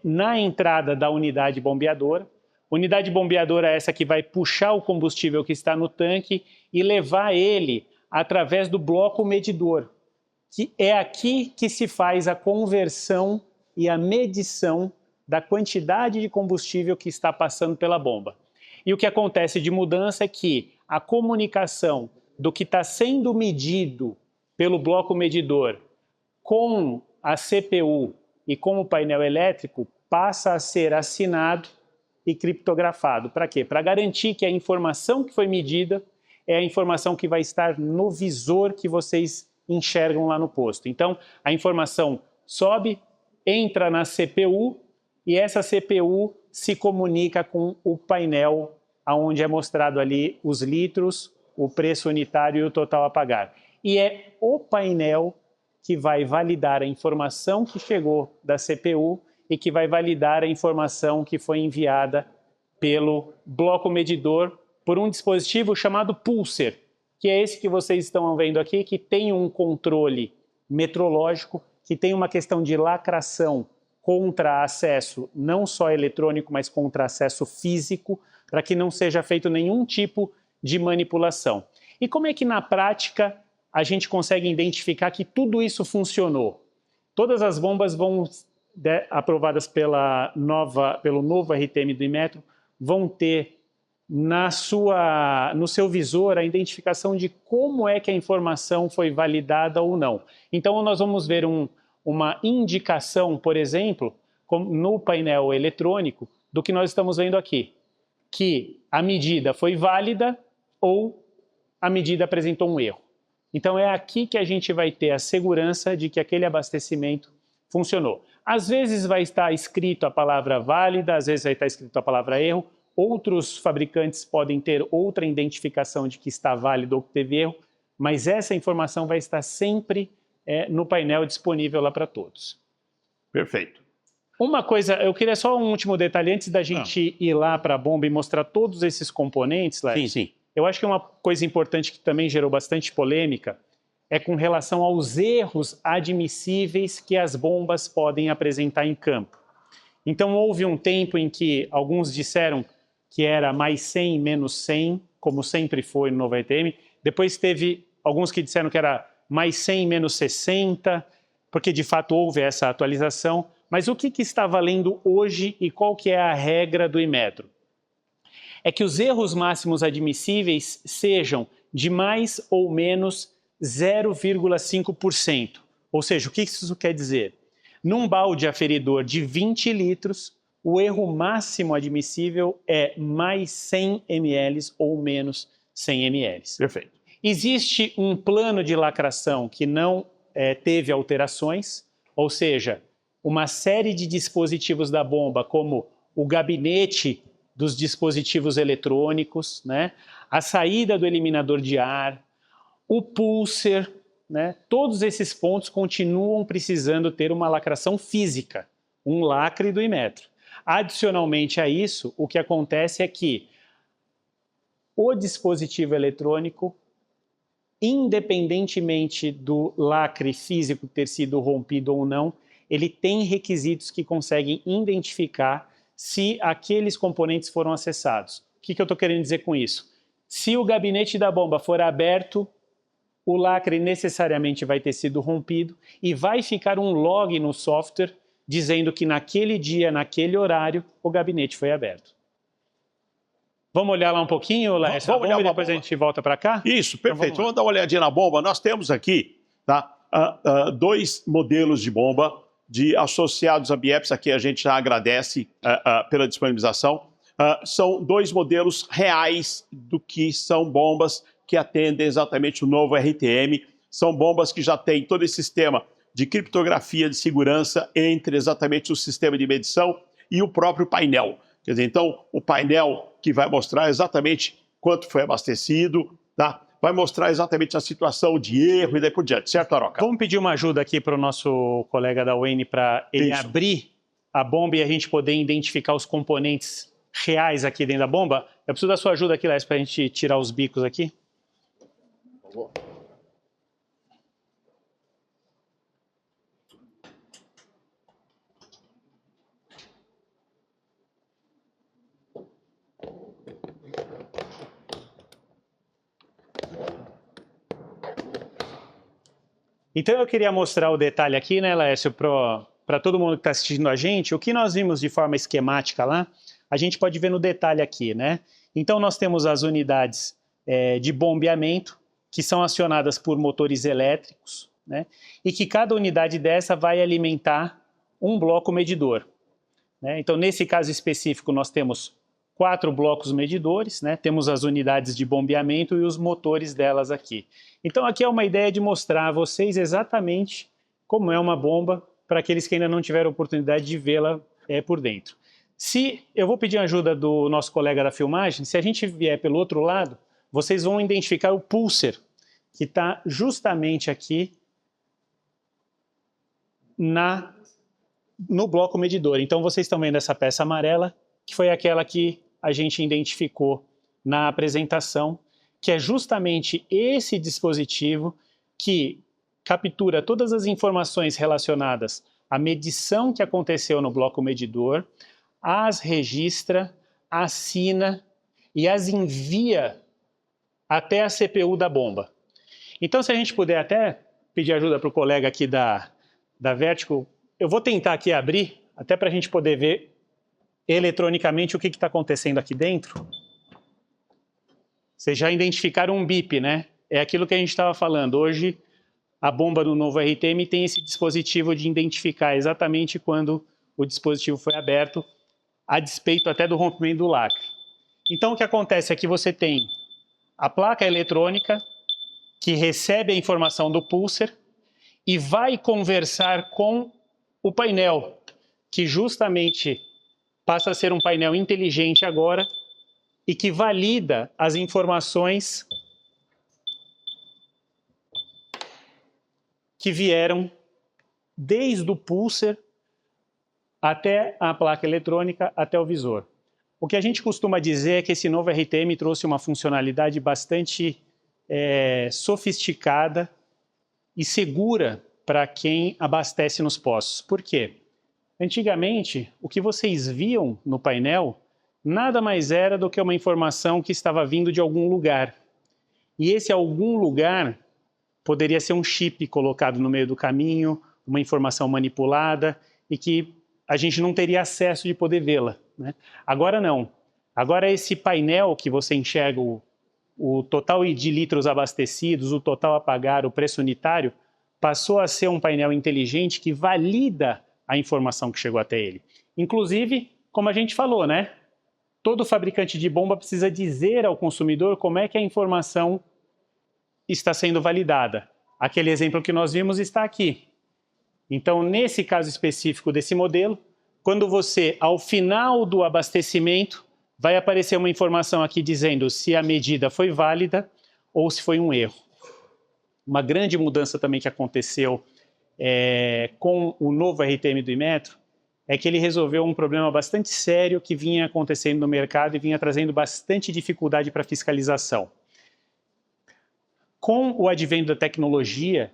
na entrada da unidade bombeadora. Unidade bombeadora é essa que vai puxar o combustível que está no tanque e levar ele através do bloco medidor, que é aqui que se faz a conversão e a medição da quantidade de combustível que está passando pela bomba. E o que acontece de mudança é que a comunicação do que está sendo medido pelo bloco medidor com a CPU e com o painel elétrico passa a ser assinado e criptografado. Para quê? Para garantir que a informação que foi medida é a informação que vai estar no visor que vocês enxergam lá no posto. Então, a informação sobe, entra na CPU e essa CPU se comunica com o painel onde é mostrado ali os litros, o preço unitário e o total a pagar. E é o painel que vai validar a informação que chegou da CPU e que vai validar a informação que foi enviada pelo bloco medidor por um dispositivo chamado pulser, que é esse que vocês estão vendo aqui, que tem um controle metrológico, que tem uma questão de lacração contra acesso não só eletrônico, mas contra acesso físico, para que não seja feito nenhum tipo de manipulação. E como é que na prática a gente consegue identificar que tudo isso funcionou? Todas as bombas aprovadas pelo novo RTM do Inmetro vão ter no seu visor a identificação de como é que a informação foi validada ou não. Então nós vamos ver uma indicação, por exemplo, no painel eletrônico, do que nós estamos vendo aqui, que a medida foi válida ou a medida apresentou um erro. Então é aqui que a gente vai ter a segurança de que aquele abastecimento funcionou. Às vezes vai estar escrito a palavra válida, às vezes vai estar escrito a palavra erro, outros fabricantes podem ter outra identificação de que está válido ou que teve erro, mas essa informação vai estar sempre no painel disponível lá para todos. Perfeito. Uma coisa, eu queria só um último detalhe, antes da gente ir lá para a bomba e mostrar todos esses componentes, Léo. Sim. Eu acho que uma coisa importante que também gerou bastante polêmica é com relação aos erros admissíveis que as bombas podem apresentar em campo. Então, houve um tempo em que alguns disseram que era mais 100, menos 100, como sempre foi no 90M. Depois teve alguns que disseram que era mais 100, menos 60, porque de fato houve essa atualização. Mas o que está valendo hoje e qual que é a regra do Inmetro? É que os erros máximos admissíveis sejam de mais ou menos 0,5%. Ou seja, o que isso quer dizer? Num balde aferidor de 20 litros, o erro máximo admissível é mais 100 ml ou menos 100 ml. Perfeito. Existe um plano de lacração que não teve alterações, ou seja, uma série de dispositivos da bomba, como o gabinete dos dispositivos eletrônicos, né? A saída do eliminador de ar, o pulser, né? Todos esses pontos continuam precisando ter uma lacração física, um lacre do Inmetro. Adicionalmente a isso, o que acontece é que o dispositivo eletrônico, independentemente do lacre físico ter sido rompido ou não, ele tem requisitos que conseguem identificar se aqueles componentes foram acessados. O que eu estou querendo dizer com isso? Se o gabinete da bomba for aberto, o lacre necessariamente vai ter sido rompido e vai ficar um log no software dizendo que naquele dia, naquele horário, o gabinete foi aberto. Vamos olhar lá um pouquinho, Laércio? Vamos olhar e depois a gente volta para cá? Isso, Então, perfeito. Vamos dar uma olhadinha na bomba. Nós temos aqui, tá, dois modelos de bomba de associados a BIEPS, aqui a gente já agradece pela disponibilização. São dois modelos reais do que são bombas que atendem exatamente o novo RTM. São bombas que já têm todo esse sistema de criptografia de segurança entre exatamente o sistema de medição e o próprio painel. Quer dizer, então, o painel que vai mostrar exatamente quanto foi abastecido, tá? Vai mostrar exatamente a situação de erro e daí por diante, certo, Aroca? Vamos pedir uma ajuda aqui para o nosso colega da Wayne para ele abrir a bomba e a gente poder identificar os componentes reais aqui dentro da bomba. Eu preciso da sua ajuda aqui, Léo, para a gente tirar os bicos aqui. Por favor. Então eu queria mostrar o detalhe aqui, né, Laércio, para todo mundo que está assistindo a gente. O que nós vimos de forma esquemática lá, a gente pode ver no detalhe aqui, né? Então nós temos as unidades de bombeamento, que são acionadas por motores elétricos, né? E que cada unidade dessa vai alimentar um bloco medidor, né? Então nesse caso específico nós temos 4 blocos medidores, né? Temos as unidades de bombeamento e os motores delas aqui. Então aqui é uma ideia de mostrar a vocês exatamente como é uma bomba, para aqueles que ainda não tiveram oportunidade de vê-la por dentro. Eu vou pedir ajuda do nosso colega da filmagem, se a gente vier pelo outro lado, vocês vão identificar o pulser, que está justamente aqui no bloco medidor. Então vocês estão vendo essa peça amarela, que foi aquela que a gente identificou na apresentação, que é justamente esse dispositivo que captura todas as informações relacionadas à medição que aconteceu no bloco medidor, as registra, assina e as envia até a CPU da bomba. Então, se a gente puder até pedir ajuda para o colega aqui da Vertical, eu vou tentar aqui abrir, até para a gente poder ver eletronicamente o que está acontecendo aqui dentro. Vocês já identificaram um bip, né? É aquilo que a gente estava falando. Hoje, a bomba do novo RTM tem esse dispositivo de identificar exatamente quando o dispositivo foi aberto, a despeito até do rompimento do lacre. Então, o que acontece é que você tem a placa eletrônica que recebe a informação do pulser e vai conversar com o painel, que justamente passa a ser um painel inteligente agora e que valida as informações que vieram desde o pulser até a placa eletrônica, até o visor. O que a gente costuma dizer é que esse novo RTM trouxe uma funcionalidade bastante sofisticada e segura para quem abastece nos postos. Por quê? Antigamente, o que vocês viam no painel nada mais era do que uma informação que estava vindo de algum lugar. E esse algum lugar poderia ser um chip colocado no meio do caminho, uma informação manipulada e que a gente não teria acesso de poder vê-la, né? Agora não. Agora esse painel que você enxerga o total de litros abastecidos, o total a pagar, o preço unitário, passou a ser um painel inteligente que valida a informação que chegou até ele. Inclusive, como a gente falou, né? Todo fabricante de bomba precisa dizer ao consumidor como é que a informação está sendo validada. Aquele exemplo que nós vimos está aqui. Então, nesse caso específico desse modelo, quando você, ao final do abastecimento, vai aparecer uma informação aqui dizendo se a medida foi válida ou se foi um erro. Uma grande mudança também que aconteceu com o novo RTM do Inmetro é que ele resolveu um problema bastante sério que vinha acontecendo no mercado e vinha trazendo bastante dificuldade para a fiscalização. Com o advento da tecnologia,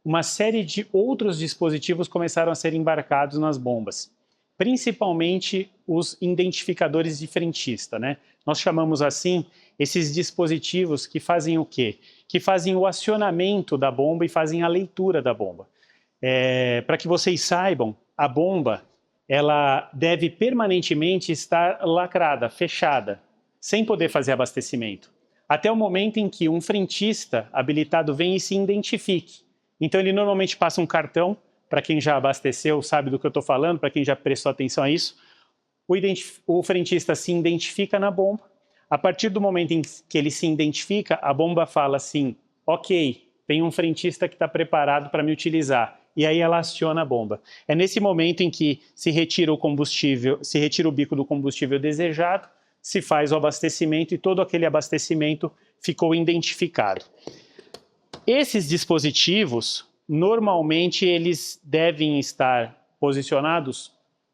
uma série de outros dispositivos começaram a ser embarcados nas bombas, principalmente os identificadores de frentista, né? Nós chamamos assim esses dispositivos que fazem o quê? Que fazem o acionamento da bomba e fazem a leitura da bomba. Para que vocês saibam, a bomba ela deve permanentemente estar lacrada, fechada, sem poder fazer abastecimento, até o momento em que um frentista habilitado vem e se identifique. Então ele normalmente passa um cartão, para quem já abasteceu sabe do que eu estou falando, para quem já prestou atenção a isso, o frentista se identifica na bomba, a partir do momento em que ele se identifica, a bomba fala assim, ok, tem um frentista que está preparado para me utilizar, e aí ela aciona a bomba. É nesse momento em que se retira o combustível, se retira o bico do combustível desejado, se faz o abastecimento e todo aquele abastecimento ficou identificado. Esses dispositivos, normalmente, eles devem estar posicionados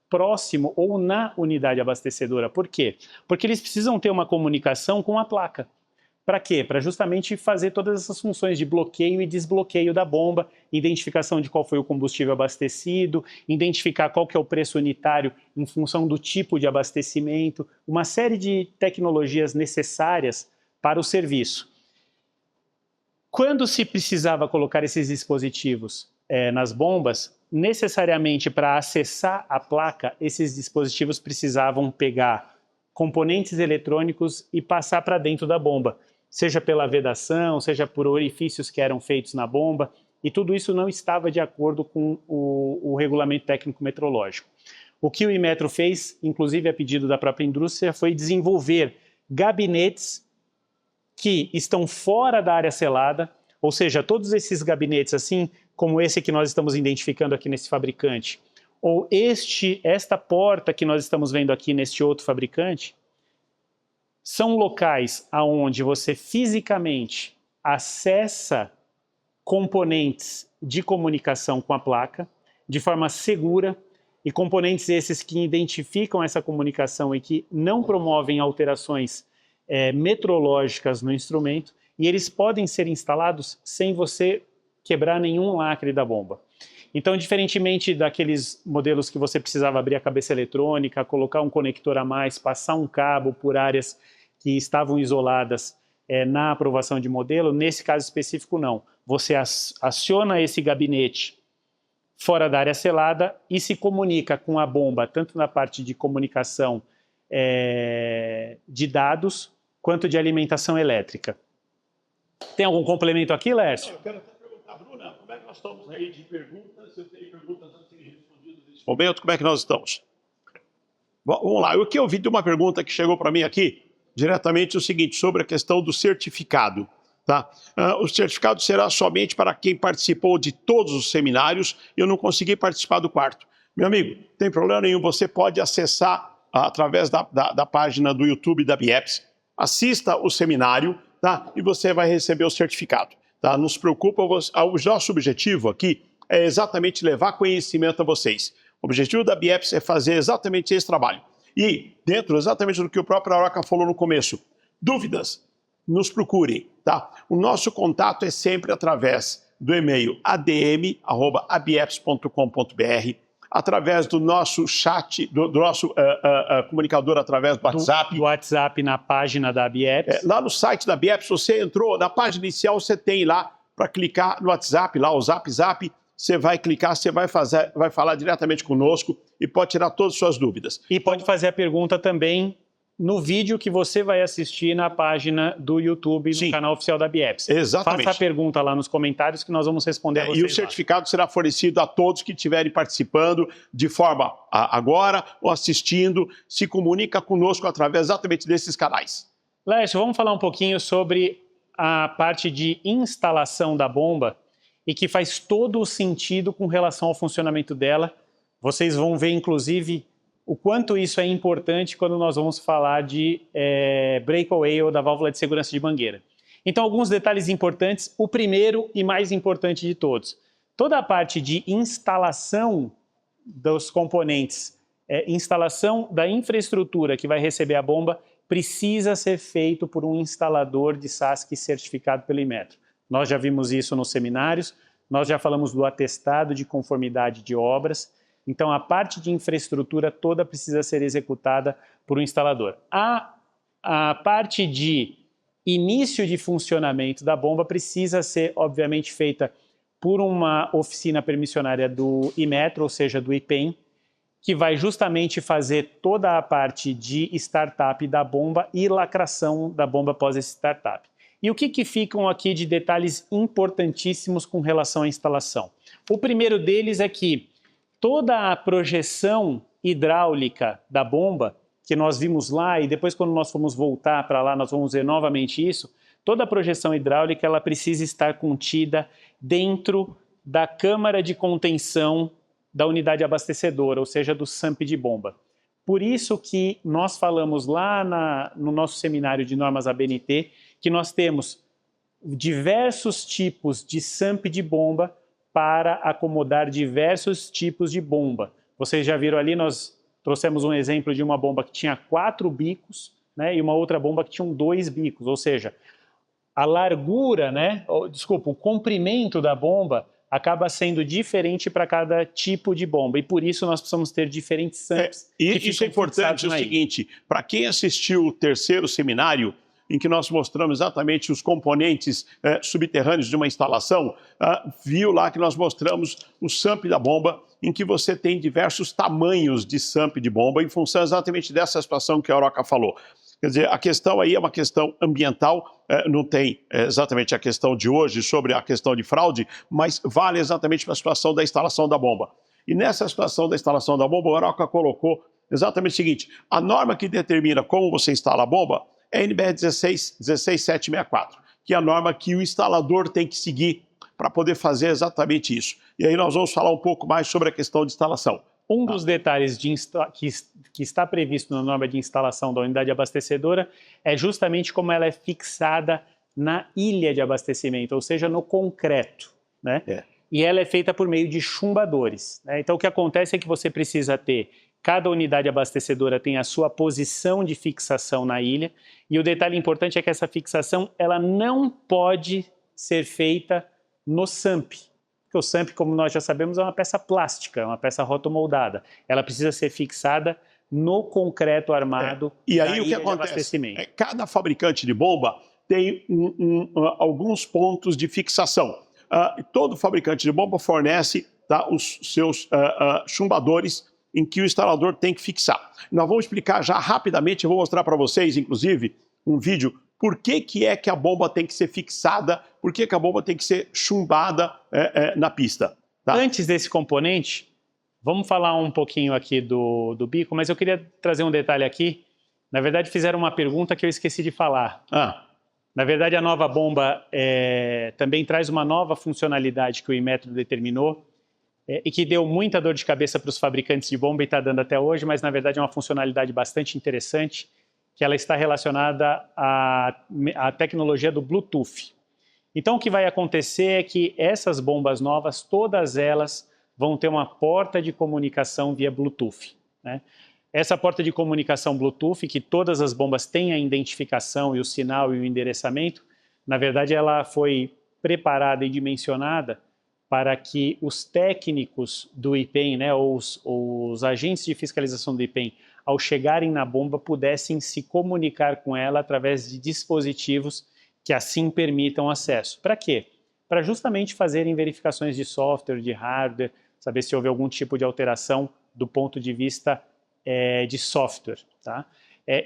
próximo ou na unidade abastecedora. Por quê? Porque eles precisam ter uma comunicação com a placa. Para quê? Para justamente fazer todas essas funções de bloqueio e desbloqueio da bomba, identificação de qual foi o combustível abastecido, identificar qual que é o preço unitário em função do tipo de abastecimento, uma série de tecnologias necessárias para o serviço. Quando se precisava colocar esses dispositivos nas bombas, necessariamente para acessar a placa, esses dispositivos precisavam pegar componentes eletrônicos e passar para dentro da bomba, seja pela vedação, seja por orifícios que eram feitos na bomba, e tudo isso não estava de acordo com o regulamento técnico metrológico. O que o Inmetro fez, inclusive a pedido da própria indústria, foi desenvolver gabinetes que estão fora da área selada, ou seja, todos esses gabinetes, assim como esse que nós estamos identificando aqui nesse fabricante, ou esta porta que nós estamos vendo aqui neste outro fabricante, são locais onde você fisicamente acessa componentes de comunicação com a placa de forma segura, e componentes esses que identificam essa comunicação e que não promovem alterações metrológicas no instrumento, e eles podem ser instalados sem você quebrar nenhum lacre da bomba. Então, diferentemente daqueles modelos que você precisava abrir a cabeça eletrônica, colocar um conector a mais, passar um cabo por áreas que estavam isoladas na aprovação de modelo, nesse caso específico não. Você aciona esse gabinete fora da área selada e se comunica com a bomba, tanto na parte de comunicação de dados, quanto de alimentação elétrica. Tem algum complemento aqui, Lércio? Eu quero até perguntar, Bruna, como como é que nós estamos aí de perguntas? Eu tenho perguntas a serem respondidas nesse momento. Como é que nós estamos? Bom, vamos lá. Eu que ouvi de uma pergunta que chegou para mim aqui, diretamente o seguinte, sobre a questão do certificado. Tá? O certificado será somente para quem participou de todos os seminários e eu não consegui participar do quarto. Meu amigo, não tem problema nenhum, você pode acessar através da página do YouTube da BIEPS, assista o seminário, tá? E você vai receber o certificado. Tá? Não se preocupa, o nosso objetivo aqui é exatamente levar conhecimento a vocês. O objetivo da BIEPS é fazer exatamente esse trabalho. E dentro exatamente do que o próprio Aroca falou no começo, dúvidas, nos procurem, tá? O nosso contato é sempre através do e-mail adm@abieps.com.br, através do nosso chat, do nosso comunicador através do WhatsApp. Do WhatsApp na página da BIEPS. Lá no site da BIEPS, você entrou, na página inicial você tem lá para clicar no WhatsApp, lá o Zap, você vai clicar, você vai falar diretamente conosco e pode tirar todas as suas dúvidas. E pode fazer a pergunta também no vídeo que você vai assistir na página do YouTube, no canal oficial da BIEPS. Exatamente. Faça a pergunta lá nos comentários que nós vamos responder a vocês. E o certificado será fornecido a todos que estiverem participando de forma agora ou assistindo. Se comunica conosco através exatamente desses canais. Laércio, vamos falar um pouquinho sobre a parte de instalação da bomba e que faz todo o sentido com relação ao funcionamento dela. Vocês vão ver, inclusive, o quanto isso é importante quando nós vamos falar de breakaway ou da válvula de segurança de mangueira. Então, alguns detalhes importantes. O primeiro e mais importante de todos. Toda a parte de instalação dos componentes, instalação da infraestrutura que vai receber a bomba, precisa ser feito por um instalador de SASC certificado pelo Inmetro. Nós já vimos isso nos seminários, nós já falamos do atestado de conformidade de obras. Então, a parte de infraestrutura toda precisa ser executada por um instalador. A parte de início de funcionamento da bomba precisa ser, obviamente, feita por uma oficina permissionária do Inmetro, ou seja, do IPEM, que vai justamente fazer toda a parte de startup da bomba e lacração da bomba após esse startup. E o que ficam aqui de detalhes importantíssimos com relação à instalação? O primeiro deles é que toda a projeção hidráulica da bomba, que nós vimos lá, e depois quando nós formos voltar para lá, nós vamos ver novamente isso, toda a projeção hidráulica ela precisa estar contida dentro da câmara de contenção da unidade abastecedora, ou seja, do SAMP de bomba. Por isso que nós falamos lá no nosso seminário de normas ABNT, que nós temos diversos tipos de SAMP de bomba para acomodar diversos tipos de bomba. Vocês já viram ali, nós trouxemos um exemplo de uma bomba que tinha 4 bicos, né, e uma outra bomba que tinha 2 bicos, ou seja, a largura, o comprimento da bomba acaba sendo diferente para cada tipo de bomba, e por isso nós precisamos ter diferentes SAMPs. Isso é importante, o seguinte, para quem assistiu o terceiro seminário, em que nós mostramos exatamente os componentes subterrâneos de uma instalação, viu lá que nós mostramos o SAMP da bomba, em que você tem diversos tamanhos de SAMP de bomba, em função exatamente dessa situação que a Aroca falou. Quer dizer, a questão aí é uma questão ambiental, não tem exatamente a questão de hoje sobre a questão de fraude, mas vale exatamente para a situação da instalação da bomba. E nessa situação da instalação da bomba, a Aroca colocou exatamente o seguinte: a norma que determina como você instala a bomba é a NBR 16764, que é a norma que o instalador tem que seguir para poder fazer exatamente isso. E aí nós vamos falar um pouco mais sobre a questão de instalação. Um dos detalhes que está previsto na norma de instalação da unidade abastecedora é justamente como ela é fixada na ilha de abastecimento, ou seja, no concreto, né? E ela é feita por meio de chumbadores, né? Então o que acontece é que você precisa ter, cada unidade abastecedora tem a sua posição de fixação na ilha, e o detalhe importante é que essa fixação ela não pode ser feita no SAMP. Porque o SAMP, como nós já sabemos, é uma peça plástica, é uma peça rotomoldada. Ela precisa ser fixada no concreto armado. E aí o que acontece? Cada fabricante de bomba tem alguns pontos de fixação. Todo fabricante de bomba fornece os seus chumbadores em que o instalador tem que fixar. Nós vamos explicar já rapidamente, eu vou mostrar para vocês, inclusive, um vídeo, por que é que a bomba tem que ser fixada por que a bomba tem que ser chumbada na pista. Tá? Antes desse componente, vamos falar um pouquinho aqui do bico, mas eu queria trazer um detalhe aqui. Na verdade, fizeram uma pergunta que eu esqueci de falar. Na verdade, a nova bomba também traz uma nova funcionalidade que o Inmetro determinou e que deu muita dor de cabeça para os fabricantes de bomba e está dando até hoje, mas na verdade é uma funcionalidade bastante interessante, que ela está relacionada à tecnologia do Bluetooth. Então, o que vai acontecer é que essas bombas novas, todas elas vão ter uma porta de comunicação via Bluetooth, né? Essa porta de comunicação Bluetooth, que todas as bombas têm a identificação e o sinal e o endereçamento, na verdade ela foi preparada e dimensionada para que os técnicos do IPEM, né, os agentes de fiscalização do IPEM, ao chegarem na bomba, pudessem se comunicar com ela através de dispositivos que assim permitam acesso. Para quê? Para justamente fazerem verificações de software, de hardware, saber se houve algum tipo de alteração do ponto de vista de software. Tá?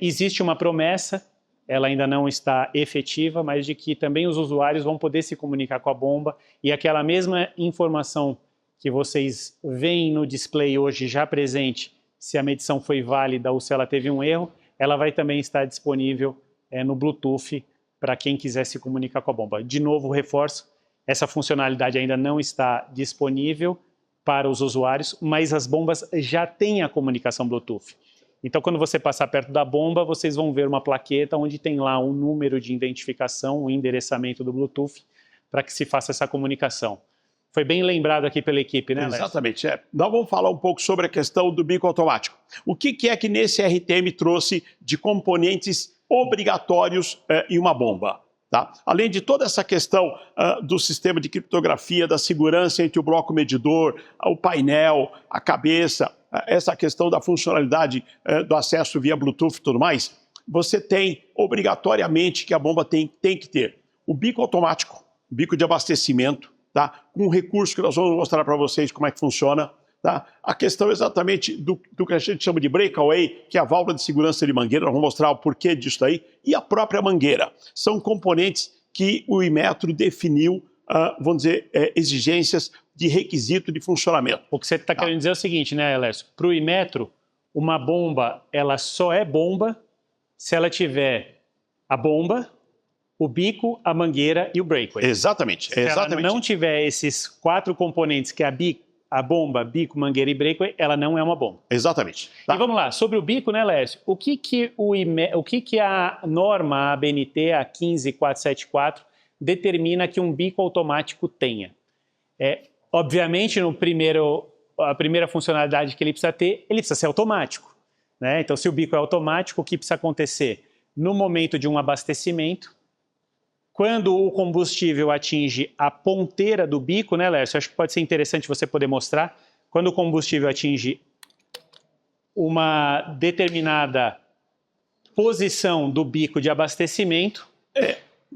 Existe uma promessa, ela ainda não está efetiva, mas de que também os usuários vão poder se comunicar com a bomba e aquela mesma informação que vocês veem no display hoje já presente, se a medição foi válida ou se ela teve um erro, ela vai também estar disponível no Bluetooth para quem quiser se comunicar com a bomba. De novo, reforço, essa funcionalidade ainda não está disponível para os usuários, mas as bombas já têm a comunicação Bluetooth. Então, quando você passar perto da bomba, vocês vão ver uma plaqueta onde tem lá um número de identificação, um endereçamento do Bluetooth, para que se faça essa comunicação. Foi bem lembrado aqui pela equipe, né, Alex? Exatamente. Nós vamos falar um pouco sobre a questão do bico automático. O que é que nesse RTM trouxe de componentes obrigatórios em uma bomba? Tá? Além de toda essa questão do sistema de criptografia, da segurança entre o bloco medidor, o painel, a cabeça, essa questão da funcionalidade do acesso via Bluetooth e tudo mais, você tem obrigatoriamente que a bomba tem que ter o bico automático, bico de abastecimento, tá? Com um recurso que nós vamos mostrar para vocês como é que funciona. Tá? A questão exatamente do que a gente chama de breakaway, que é a válvula de segurança de mangueira, nós vamos mostrar o porquê disso aí, e a própria mangueira. São componentes que o Inmetro definiu, vamos dizer, exigências de requisito de funcionamento. O que você está querendo dizer é o seguinte, né, Alessio? Para o Inmetro, uma bomba, ela só é bomba se ela tiver a bomba, o bico, a mangueira e o breakaway. Exatamente. Se ela não tiver esses 4 componentes, que é a bomba, bico, mangueira e breakaway, ela não é uma bomba. Exatamente. Tá? E vamos lá, sobre o bico, né, Lécio? O que a norma, a ABNT, a 15474, determina que um bico automático tenha? Obviamente, a primeira funcionalidade que ele precisa ter, ele precisa ser automático, né? Então, se o bico é automático, o que precisa acontecer? No momento de um abastecimento, quando o combustível atinge a ponteira do bico, né, Lércio? Acho que pode ser interessante você poder mostrar. Quando o combustível atinge uma determinada posição do bico de abastecimento,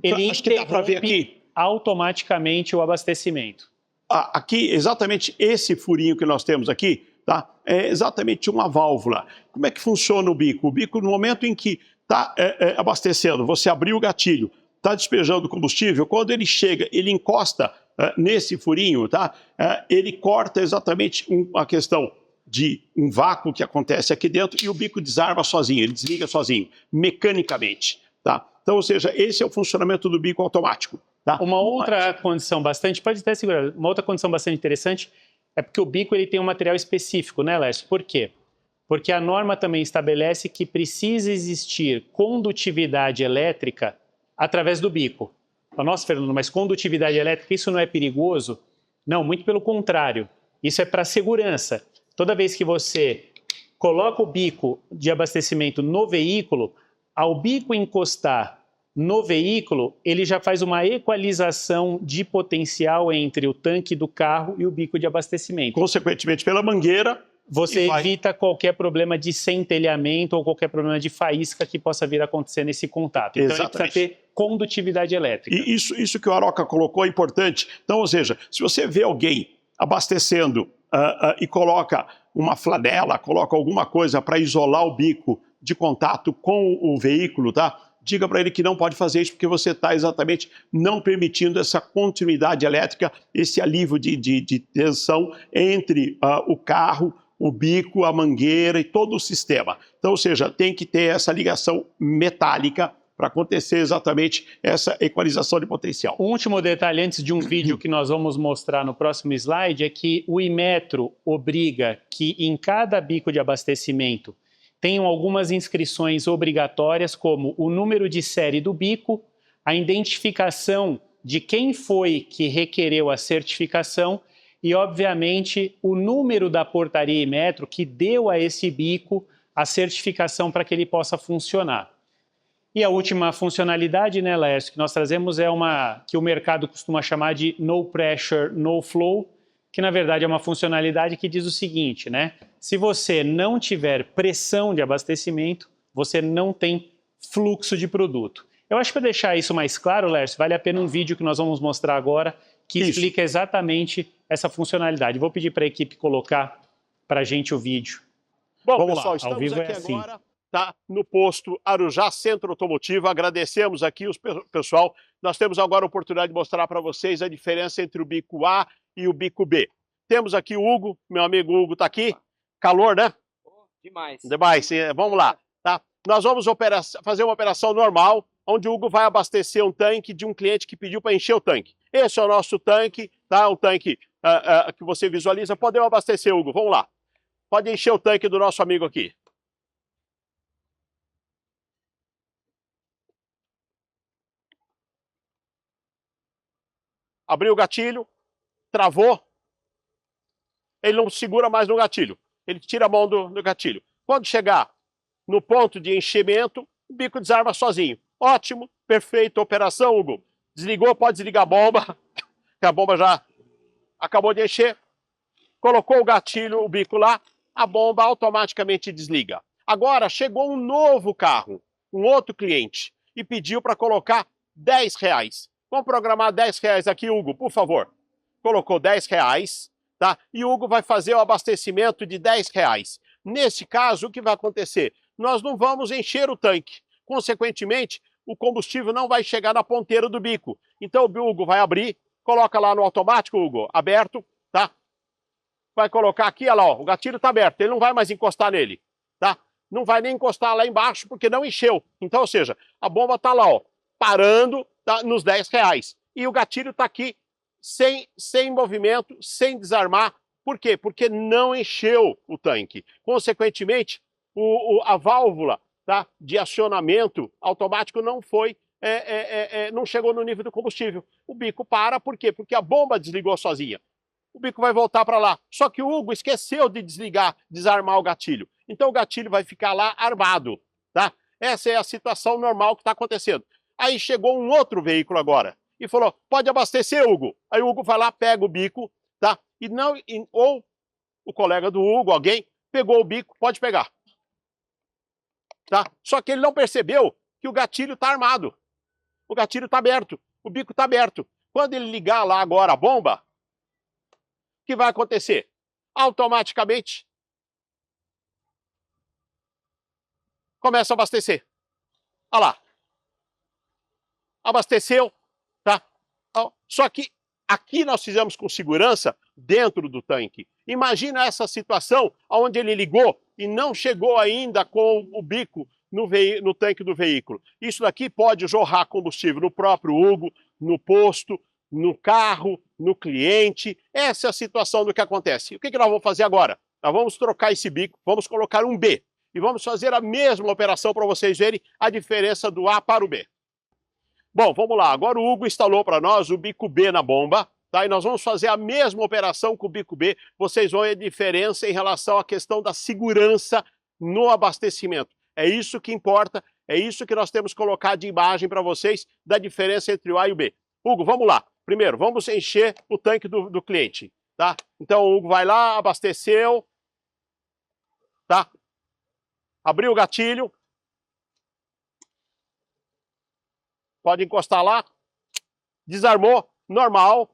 ele interrompe automaticamente o abastecimento. Aqui, exatamente esse furinho que nós temos aqui, tá? É exatamente uma válvula. Como é que funciona o bico? O bico, no momento em que está abastecendo, você abriu o gatilho, está despejando combustível, quando ele chega, ele encosta nesse furinho, tá? Ele corta exatamente a questão de um vácuo que acontece aqui dentro e o bico desarma sozinho, ele desliga sozinho, mecanicamente, tá? Então, ou seja, esse é o funcionamento do bico automático. Tá? Uma outra condição bastante, pode até segurar, uma outra condição bastante interessante é porque o bico ele tem um material específico, né, Lécio? Por quê? Porque a norma também estabelece que precisa existir condutividade elétrica através do bico. Nossa, Fernando, mas condutividade elétrica, isso não é perigoso? Não, muito pelo contrário. Isso é para segurança. Toda vez que você coloca o bico de abastecimento no veículo, ao bico encostar no veículo, ele já faz uma equalização de potencial entre o tanque do carro e o bico de abastecimento. Consequentemente, pela mangueira, você evita qualquer problema de centelhamento ou qualquer problema de faísca que possa vir a acontecer nesse contato. Então, ele precisa ter condutividade elétrica. E isso que o Aroca colocou é importante. Então, ou seja, se você vê alguém abastecendo e coloca uma flanela, coloca alguma coisa para isolar o bico de contato com o veículo, tá? diga para ele que não pode fazer isso, porque você está exatamente não permitindo essa continuidade elétrica, esse alívio de tensão entre o carro, o bico, a mangueira e todo o sistema. Então, ou seja, tem que ter essa ligação metálica para acontecer exatamente essa equalização de potencial. Um último detalhe antes de um vídeo que nós vamos mostrar no próximo slide é que o Inmetro obriga que em cada bico de abastecimento tenham algumas inscrições obrigatórias, como o número de série do bico, a identificação de quem foi que requereu a certificação e, obviamente, o número da portaria Inmetro que deu a esse bico a certificação para que ele possa funcionar. E a última funcionalidade, né, Laércio, que nós trazemos é uma que o mercado costuma chamar de no pressure, no flow, que na verdade é uma funcionalidade que diz o seguinte, né? Se você não tiver pressão de abastecimento, você não tem fluxo de produto. Eu acho que para deixar isso mais claro, Laércio, vale a pena um vídeo que nós vamos mostrar agora que explica exatamente essa funcionalidade. Vou pedir para a equipe colocar para a gente o vídeo. Bom, Vamos pessoal, lá. estamos Ao vivo aqui é assim. agora, tá, no posto Arujá Centro Automotivo. Agradecemos aqui o pessoal. Nós temos agora a oportunidade de mostrar para vocês a diferença entre o bico A e o bico B. Temos aqui o Hugo, meu amigo Hugo está aqui. Calor, né? Demais. Demais, vamos lá. Tá? Nós vamos fazer uma operação normal, onde o Hugo vai abastecer um tanque de um cliente que pediu para encher o tanque. Esse é o nosso tanque, tá? Um tanque que você visualiza. Podemos abastecer, Hugo, vamos lá. Pode encher o tanque do nosso amigo aqui. Abriu o gatilho, travou. Ele não segura mais no gatilho. Ele tira a mão do gatilho. Quando chegar no ponto de enchimento, o bico desarma sozinho. Ótimo, perfeito, operação, Hugo. Desligou, pode desligar a bomba, que a bomba já acabou de encher. Colocou o gatilho, o bico lá, a bomba automaticamente desliga. Agora chegou um novo carro, um outro cliente, e pediu para colocar R$10. Vamos programar R$10 aqui, Hugo, por favor. Colocou R$10, tá? E o Hugo vai fazer o abastecimento de R$10. Nesse caso, o que vai acontecer? Nós não vamos encher o tanque. Consequentemente, o combustível não vai chegar na ponteira do bico. Então o Hugo vai abrir, coloca lá no automático, Hugo, aberto, tá? Vai colocar aqui, olha lá, ó, o gatilho está aberto, ele não vai mais encostar nele, tá? Não vai nem encostar lá embaixo porque não encheu. Então, ou seja, a bomba está lá, ó, parando, tá, nos R$10. E o gatilho está aqui sem movimento, sem desarmar. Por quê? Porque não encheu o tanque. Consequentemente, a válvula, tá, de acionamento automático não foi, não chegou no nível do combustível. O bico para, por quê? Porque a bomba desligou sozinha. O bico vai voltar para lá. Só que o Hugo esqueceu de desarmar o gatilho. Então o gatilho vai ficar lá armado, tá? Essa é a situação normal que está acontecendo. Aí chegou um outro veículo agora e falou, pode abastecer, Hugo. Aí o Hugo vai lá, pega o bico, tá? Ou o colega do Hugo, alguém, pegou o bico, pode pegar. Tá? Só que ele não percebeu que o gatilho está armado. O gatilho está aberto, o bico está aberto. Quando ele ligar lá agora a bomba, o que vai acontecer? Automaticamente começa a abastecer. Olha lá. Abasteceu, tá? Só que aqui nós fizemos com segurança dentro do tanque. Imagina essa situação onde ele ligou e não chegou ainda com o bico no tanque do veículo. Isso daqui pode jorrar combustível no próprio Hugo, no posto, no carro, no cliente. Essa é a situação do que acontece. O que nós vamos fazer agora? Nós vamos trocar esse bico, vamos colocar um B. E vamos fazer a mesma operação para vocês verem a diferença do A para o B. Bom, vamos lá. Agora o Hugo instalou para nós o bico B na bomba, tá? E nós vamos fazer a mesma operação com o bico B. Vocês vão ver a diferença em relação à questão da segurança no abastecimento. É isso que importa, é isso que nós temos que colocar de imagem para vocês, da diferença entre o A e o B. Hugo, vamos lá. Primeiro, vamos encher o tanque do cliente, tá? Então o Hugo vai lá, abasteceu, tá? Abriu o gatilho. Pode encostar lá. Desarmou, normal.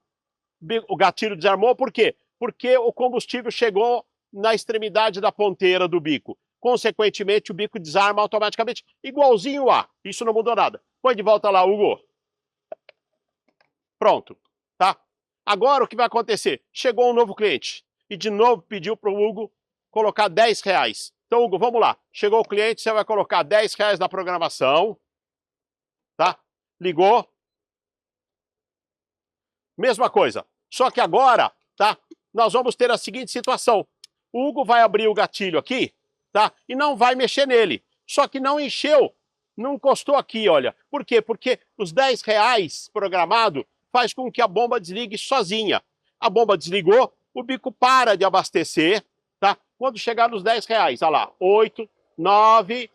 O gatilho desarmou, por quê? Porque o combustível chegou na extremidade da ponteira do bico. consequentemente o bico desarma automaticamente, igualzinho o A. Isso não mudou nada. Põe de volta lá, Hugo. Pronto, tá? Agora o que vai acontecer? Chegou um novo cliente e de novo pediu para o Hugo colocar R$10. Então, Hugo, vamos lá. Chegou o cliente, você vai colocar R$10 na programação, tá? Ligou. Mesma coisa. Só que agora, tá? Nós vamos ter a seguinte situação. O Hugo vai abrir o gatilho aqui, tá? E não vai mexer nele. Só que não encheu, não encostou aqui, olha. Por quê? Porque os R$10 programado faz com que a bomba desligue sozinha. A bomba desligou, o bico para de abastecer, tá? Quando chegar nos R$10, olha lá, 8, 9,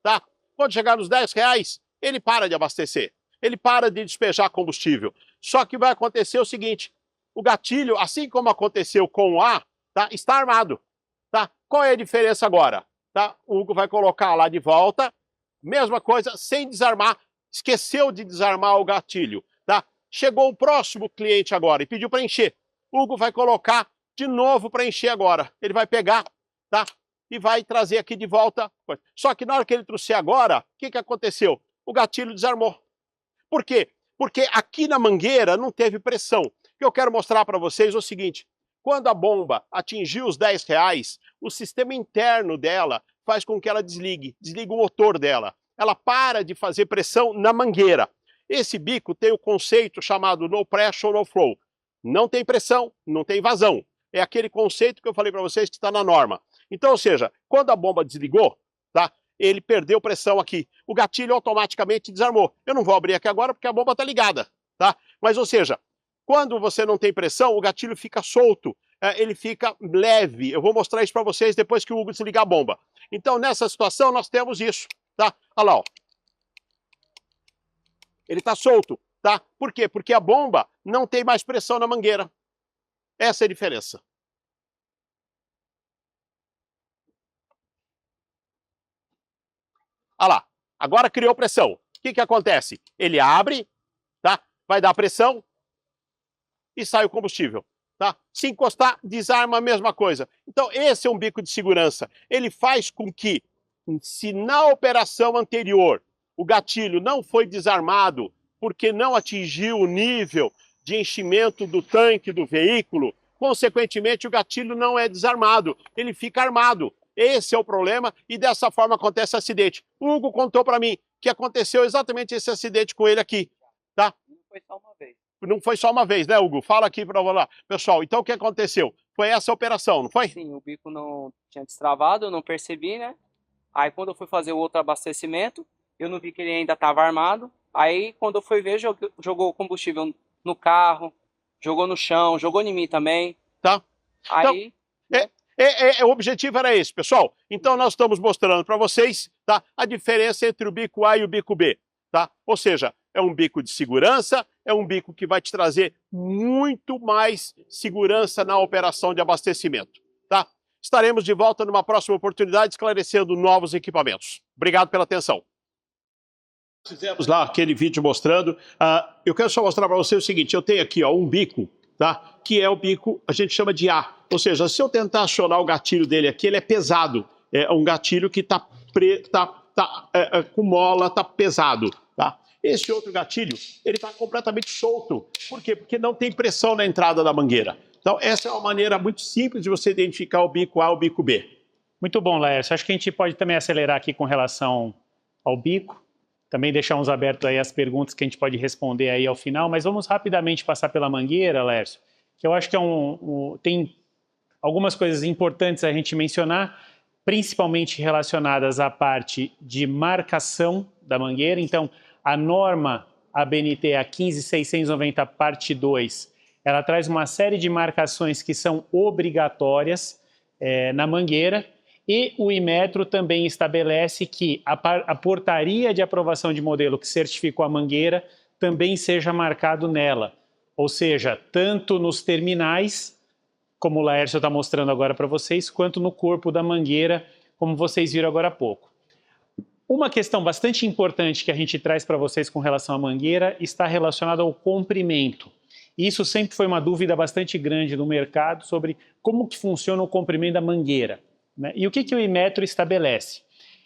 tá? Quando chegar nos R$10, ele para de abastecer. Ele para de despejar combustível. Só que vai acontecer o seguinte, o gatilho, assim como aconteceu com o A, tá? Está armado, tá? Qual é a diferença agora? Tá? O Hugo vai colocar lá de volta, mesma coisa, sem desarmar, esqueceu de desarmar o gatilho, tá? Chegou o próximo cliente agora e pediu para encher. O Hugo vai colocar de novo para encher agora. Ele vai pegar, tá? E vai trazer aqui de volta. Só que na hora que ele trouxer agora, o que aconteceu? O gatilho desarmou. Por quê? Porque aqui na mangueira não teve pressão. O que eu quero mostrar para vocês é o seguinte. Quando a bomba atingiu os R$10, o sistema interno dela faz com que ela desligue o motor dela. Ela para de fazer pressão na mangueira. Esse bico tem o conceito chamado no pressure, no flow. Não tem pressão, não tem vazão. É aquele conceito que eu falei para vocês que está na norma. Então, ou seja, quando a bomba desligou, tá? Ele perdeu pressão aqui. O gatilho automaticamente desarmou. Eu não vou abrir aqui agora porque a bomba está ligada, tá? Mas, ou seja, quando você não tem pressão, o gatilho fica solto, ele fica leve. Eu vou mostrar isso para vocês depois que o Hugo desligar a bomba. Então, nessa situação, nós temos isso, tá? Olha lá, ó. Ele está solto, tá? Por quê? Porque a bomba não tem mais pressão na mangueira. Essa é a diferença. Olha lá, agora criou pressão. O que acontece? Ele abre, tá? Vai dar pressão e sai o combustível. Tá? Se encostar, desarma a mesma coisa. Então, esse é um bico de segurança. Ele faz com que, se na operação anterior o gatilho não foi desarmado porque não atingiu o nível de enchimento do tanque do veículo, consequentemente o gatilho não é desarmado, ele fica armado. Esse é o problema e dessa forma acontece acidente. O Hugo contou para mim que aconteceu exatamente esse acidente com ele aqui. Tá? Não foi só uma vez. Não foi só uma vez, né, Hugo? Fala aqui para lá. Pessoal, então o que aconteceu? Foi essa operação, não foi? Sim, o bico não tinha destravado, eu não percebi, né? Aí quando eu fui fazer o outro abastecimento, eu não vi que ele ainda estava armado. Aí quando eu fui ver, jogou o combustível no carro, jogou no chão, jogou em mim também. Tá. Aí... Então, o objetivo era esse, pessoal. Então nós estamos mostrando para vocês, tá, a diferença entre o bico A e o bico B. Tá? Ou seja, é um bico de segurança, é um bico que vai te trazer muito mais segurança na operação de abastecimento. Tá? Estaremos de volta numa próxima oportunidade esclarecendo novos equipamentos. Obrigado pela atenção. Fizemos lá aquele vídeo mostrando. Eu quero só mostrar para você o seguinte, eu tenho aqui ó, um bico, tá? Que é o bico, a gente chama de A. Ou seja, se eu tentar acionar o gatilho dele aqui, ele é pesado. É um gatilho que está com mola, está pesado. Tá? Esse outro gatilho, ele está completamente solto. Por quê? Porque não tem pressão na entrada da mangueira. Então, essa é uma maneira muito simples de você identificar o bico A e o bico B. Muito bom, Laércio. Acho que a gente pode também acelerar aqui com relação ao bico. Também deixar uns abertos aí as perguntas que a gente pode responder aí ao final. Mas vamos rapidamente passar pela mangueira, Laércio, que eu acho que tem algumas coisas importantes a gente mencionar, principalmente relacionadas à parte de marcação da mangueira. Então, a norma ABNT, a 15690, parte 2, ela traz uma série de marcações que são obrigatórias na mangueira, e o Inmetro também estabelece que a portaria de aprovação de modelo que certificou a mangueira também seja marcado nela, ou seja, tanto nos terminais, como o Laércio está mostrando agora para vocês, quanto no corpo da mangueira, como vocês viram agora há pouco. Uma questão bastante importante que a gente traz para vocês com relação à mangueira está relacionada ao comprimento. Isso sempre foi uma dúvida bastante grande no mercado sobre como que funciona o comprimento da mangueira. né? E o que o Inmetro estabelece?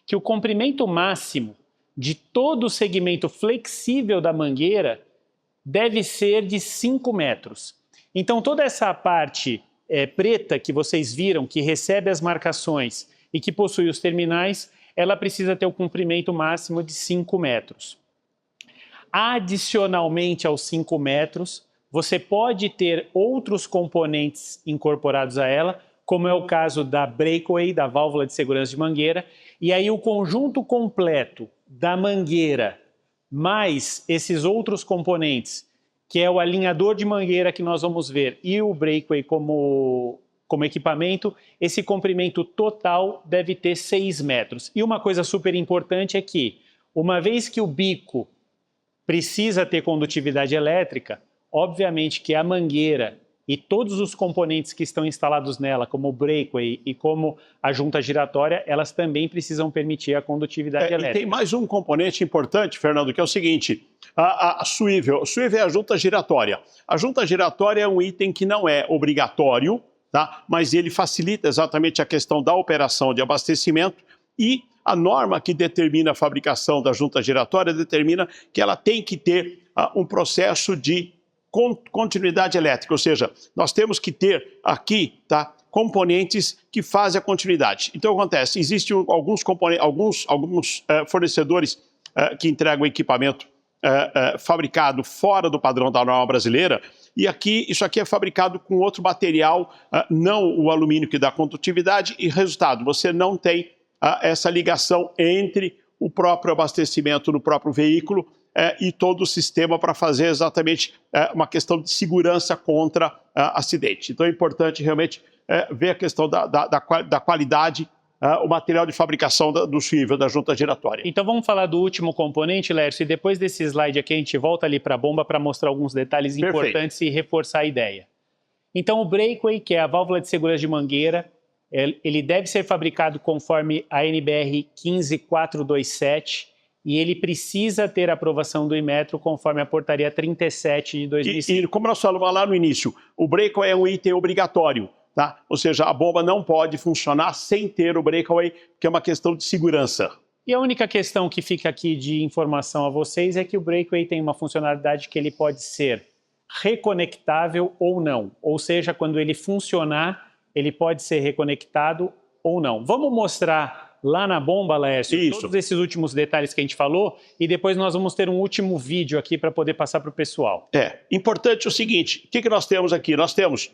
Que o comprimento máximo de todo o segmento flexível da mangueira deve ser de 5 metros. Então, toda essa parte preta que vocês viram, que recebe as marcações e que possui os terminais, ela precisa ter o comprimento máximo de 5 metros. Adicionalmente aos 5 metros, você pode ter outros componentes incorporados a ela, como é o caso da breakaway, da válvula de segurança de mangueira, e aí o conjunto completo da mangueira mais esses outros componentes, que é o alinhador de mangueira que nós vamos ver e o breakaway como equipamento, esse comprimento total deve ter 6 metros. E uma coisa super importante é que, uma vez que o bico precisa ter condutividade elétrica, obviamente que a mangueira e todos os componentes que estão instalados nela, como o breakaway e como a junta giratória, elas também precisam permitir a condutividade elétrica. E tem mais um componente importante, Fernando, que é o seguinte, a swivel. A swivel é a junta giratória. A junta giratória é um item que não é obrigatório, tá? Mas ele facilita exatamente a questão da operação de abastecimento e a norma que determina a fabricação da junta giratória determina que ela tem que ter um processo de continuidade elétrica, ou seja, nós temos que ter aqui, tá, componentes que fazem a continuidade. Então, acontece, existem alguns fornecedores que entregam equipamento fabricado fora do padrão da norma brasileira, e isso aqui é fabricado com outro material, não o alumínio que dá condutividade, e resultado, você não tem essa ligação entre o próprio abastecimento do próprio veículo e todo o sistema para fazer exatamente uma questão de segurança contra acidente. Então é importante realmente ver a questão da qualidade, o material de fabricação do swivel, da junta giratória. Então vamos falar do último componente, Lércio, e depois desse slide aqui a gente volta ali para a bomba para mostrar alguns detalhes importantes e reforçar a ideia. Então o breakaway, que é a válvula de segurança de mangueira, ele deve ser fabricado conforme a NBR 15427, e ele precisa ter aprovação do Inmetro conforme a portaria 37 de 2005. E como nós falamos lá no início, o breakaway é um item obrigatório, tá? Ou seja, a bomba não pode funcionar sem ter o breakaway, que é uma questão de segurança. E a única questão que fica aqui de informação a vocês é que o breakaway tem uma funcionalidade que ele pode ser reconectável ou não. Ou seja, quando ele funcionar, ele pode ser reconectado ou não. Vamos mostrar lá na bomba, Lércio, todos esses últimos detalhes que a gente falou, e depois nós vamos ter um último vídeo aqui para poder passar para o pessoal. Importante o seguinte, o que nós temos aqui? Nós temos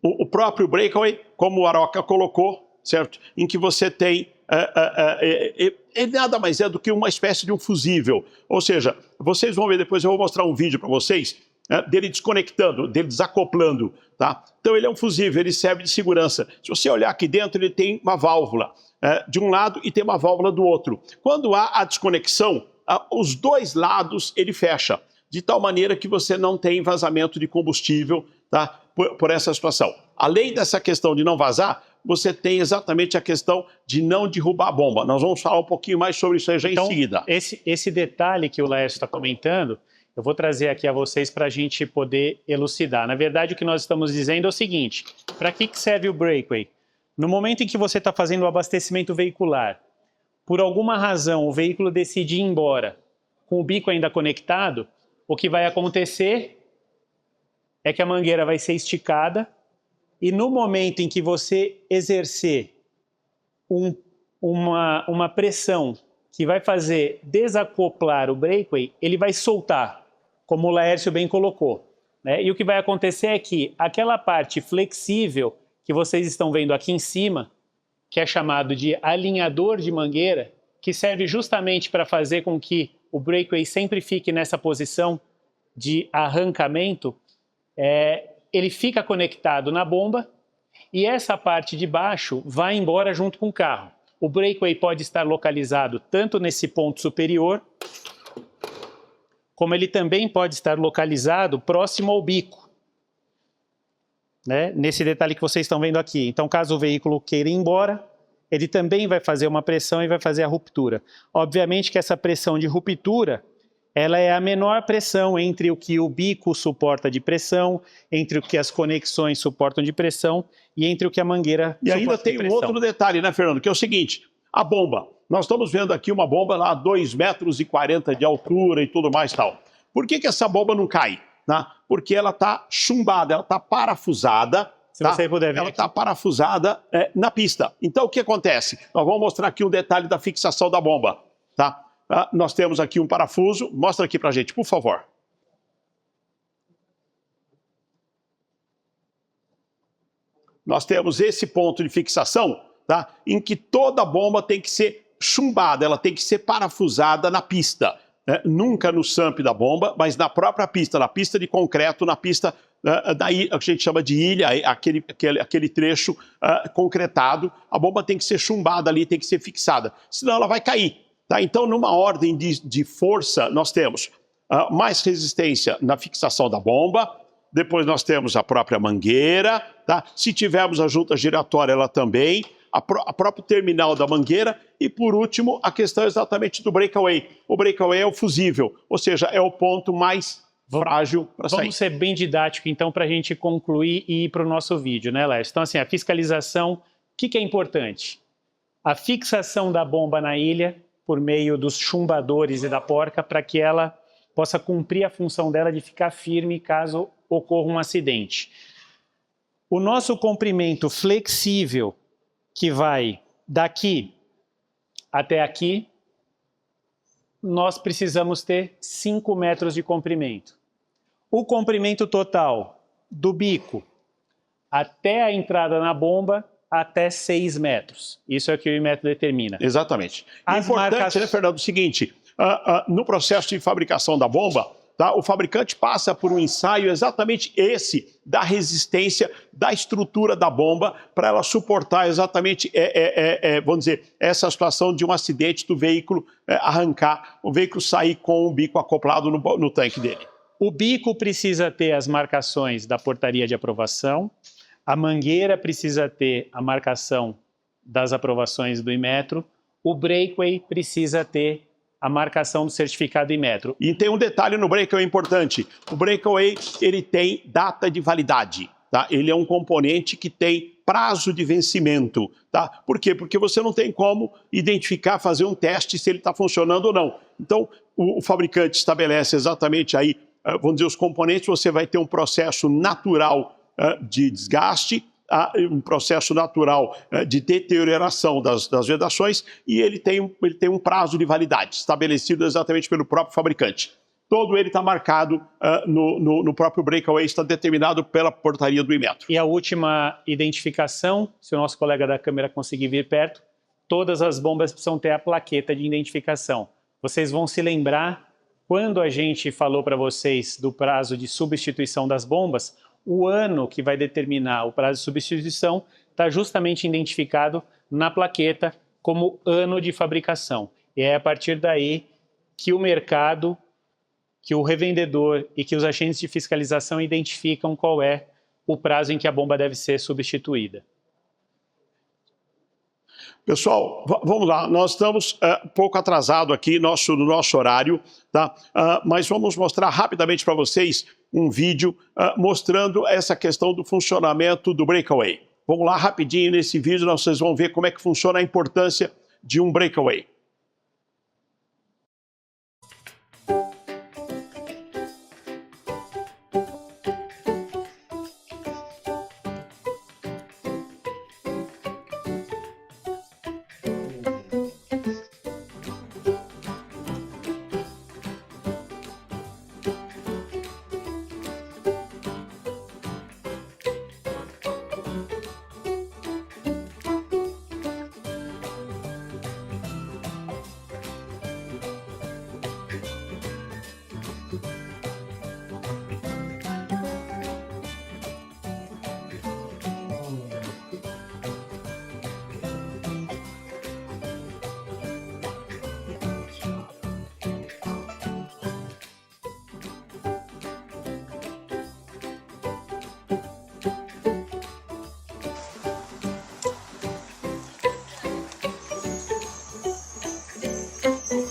o próprio breakaway, como o Aroca colocou, certo? Em que você tem, nada mais é do que uma espécie de um fusível. Ou seja, vocês vão ver depois, eu vou mostrar um vídeo para vocês, dele desconectando, dele desacoplando, tá? Então ele é um fusível, ele serve de segurança. Se você olhar aqui dentro, ele tem uma válvula de um lado e tem uma válvula do outro. Quando há a desconexão, os dois lados ele fecha, de tal maneira que você não tem vazamento de combustível, tá? Por essa situação. Além dessa questão de não vazar, você tem exatamente a questão de não derrubar a bomba. Nós vamos falar um pouquinho mais sobre isso aí já em seguida. Esse detalhe que o Lércio está comentando, eu vou trazer aqui a vocês para a gente poder elucidar. Na verdade, o que nós estamos dizendo é o seguinte, para que serve o breakaway? No momento em que você está fazendo o abastecimento veicular, por alguma razão o veículo decide ir embora com o bico ainda conectado, o que vai acontecer é que a mangueira vai ser esticada e no momento em que você exercer uma pressão que vai fazer desacoplar o breakaway, ele vai soltar, como o Laércio bem colocou, né? E o que vai acontecer é que aquela parte flexível que vocês estão vendo aqui em cima, que é chamado de alinhador de mangueira, que serve justamente para fazer com que o breakaway sempre fique nessa posição de arrancamento, ele fica conectado na bomba e essa parte de baixo vai embora junto com o carro. O breakaway pode estar localizado tanto nesse ponto superior, como ele também pode estar localizado próximo ao bico, né? Nesse detalhe que vocês estão vendo aqui. Então, caso o veículo queira ir embora, ele também vai fazer uma pressão e vai fazer a ruptura. Obviamente que essa pressão de ruptura, ela é a menor pressão entre o que o bico suporta de pressão, entre o que as conexões suportam de pressão e entre o que a mangueira E ainda suporta de tem um pressão. outro detalhe, né, Fernando? Que é o seguinte, a bomba. Nós estamos vendo aqui uma bomba lá a 2,40 metros de altura e tudo mais e tal. Por que essa bomba não cai? Né? Porque ela está chumbada, ela está parafusada. Se você puder ver ela aqui. está parafusada na pista. Então, o que acontece? Nós vamos mostrar aqui um detalhe da fixação da bomba. Tá? Nós temos aqui um parafuso. Mostra aqui para a gente, por favor. Nós temos esse ponto de fixação, tá? Em que toda bomba tem que ser chumbada, ela tem que ser parafusada na pista. Nunca no SAMP da bomba, mas na própria pista, na pista de concreto, na pista daí a gente chama de ilha, aquele trecho concretado, a bomba tem que ser chumbada ali, tem que ser fixada, senão ela vai cair. Tá? Então, numa ordem de força, nós temos mais resistência na fixação da bomba, depois nós temos a própria mangueira, tá? Se tivermos a junta giratória, ela também, a próprio terminal da mangueira e, por último, a questão exatamente do breakaway. O breakaway é o fusível, ou seja, é o ponto mais frágil para sair. Vamos ser bem didático, então, para a gente concluir e ir para o nosso vídeo, né, Léo? Então, assim, a fiscalização, o que é importante? A fixação da bomba na ilha por meio dos chumbadores e da porca para que ela possa cumprir a função dela de ficar firme caso ocorra um acidente. O nosso comprimento flexível, que vai daqui até aqui, nós precisamos ter 5 metros de comprimento. O comprimento total do bico até a entrada na bomba, até 6 metros. Isso é o que o Inmetro determina. Exatamente. As Importante, marcas... né, Fernando, o seguinte, no processo de fabricação da bomba, tá, o fabricante passa por um ensaio exatamente esse, da resistência, da estrutura da bomba, para ela suportar exatamente, vamos dizer, essa situação de um acidente do veículo arrancar, o veículo sair com o bico acoplado no tanque dele. O bico precisa ter as marcações da portaria de aprovação, a mangueira precisa ter a marcação das aprovações do Inmetro, o breakaway precisa ter a marcação do certificado Inmetro. E tem um detalhe no breakaway importante. O breakaway, ele tem data de validade, tá? Ele é um componente que tem prazo de vencimento, tá? Por quê? Porque você não tem como identificar, fazer um teste se ele está funcionando ou não. Então, o fabricante estabelece exatamente aí, vamos dizer, os componentes, você vai ter um processo natural de desgaste, um processo natural de deterioração das vedações e ele tem um prazo de validade estabelecido exatamente pelo próprio fabricante. Todo ele está marcado no próprio breakaway, está determinado pela portaria do Inmetro. E a última identificação, se o nosso colega da câmera conseguir vir perto, todas as bombas precisam ter a plaqueta de identificação. Vocês vão se lembrar, quando a gente falou para vocês do prazo de substituição das bombas, o ano que vai determinar o prazo de substituição está justamente identificado na plaqueta como ano de fabricação. E é a partir daí que o mercado, que o revendedor e que os agentes de fiscalização identificam qual é o prazo em que a bomba deve ser substituída. Pessoal, vamos lá, nós estamos um pouco atrasados aqui no nosso horário, tá? Mas vamos mostrar rapidamente para vocês um vídeo mostrando essa questão do funcionamento do breakaway. Vamos lá rapidinho nesse vídeo, vocês vão ver como é que funciona a importância de um breakaway.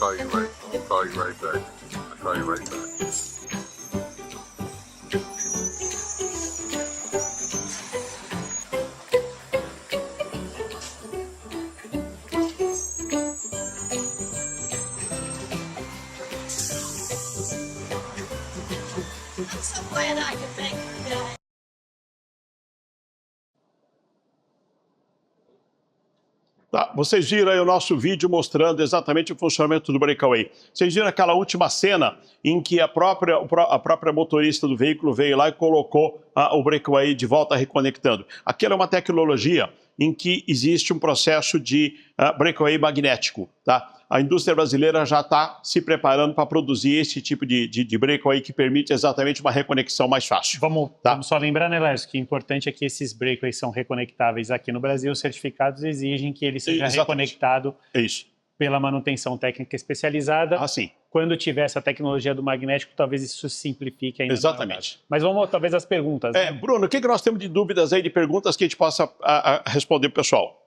I'll call you right back. call you right back. So glad I could make that. Tá, vocês viram aí o nosso vídeo mostrando exatamente o funcionamento do breakaway. Vocês viram aquela última cena em que a própria motorista do veículo veio lá e colocou o breakaway de volta reconectando. Aquela é uma tecnologia em que existe um processo de breakaway magnético, tá? A indústria brasileira já está se preparando para produzir esse tipo de breakaway que permite exatamente uma reconexão mais fácil. Vamos só lembrar, né, Lércio, que o importante é que esses breakaways são reconectáveis aqui no Brasil. Os certificados exigem que ele seja reconectado pela manutenção técnica especializada. Sim. Quando tiver essa tecnologia do magnético, talvez isso simplifique ainda. Exatamente. Mas vamos, talvez, às perguntas. Né? Bruno, o que nós temos de dúvidas aí, de perguntas que a gente possa responder para o pessoal?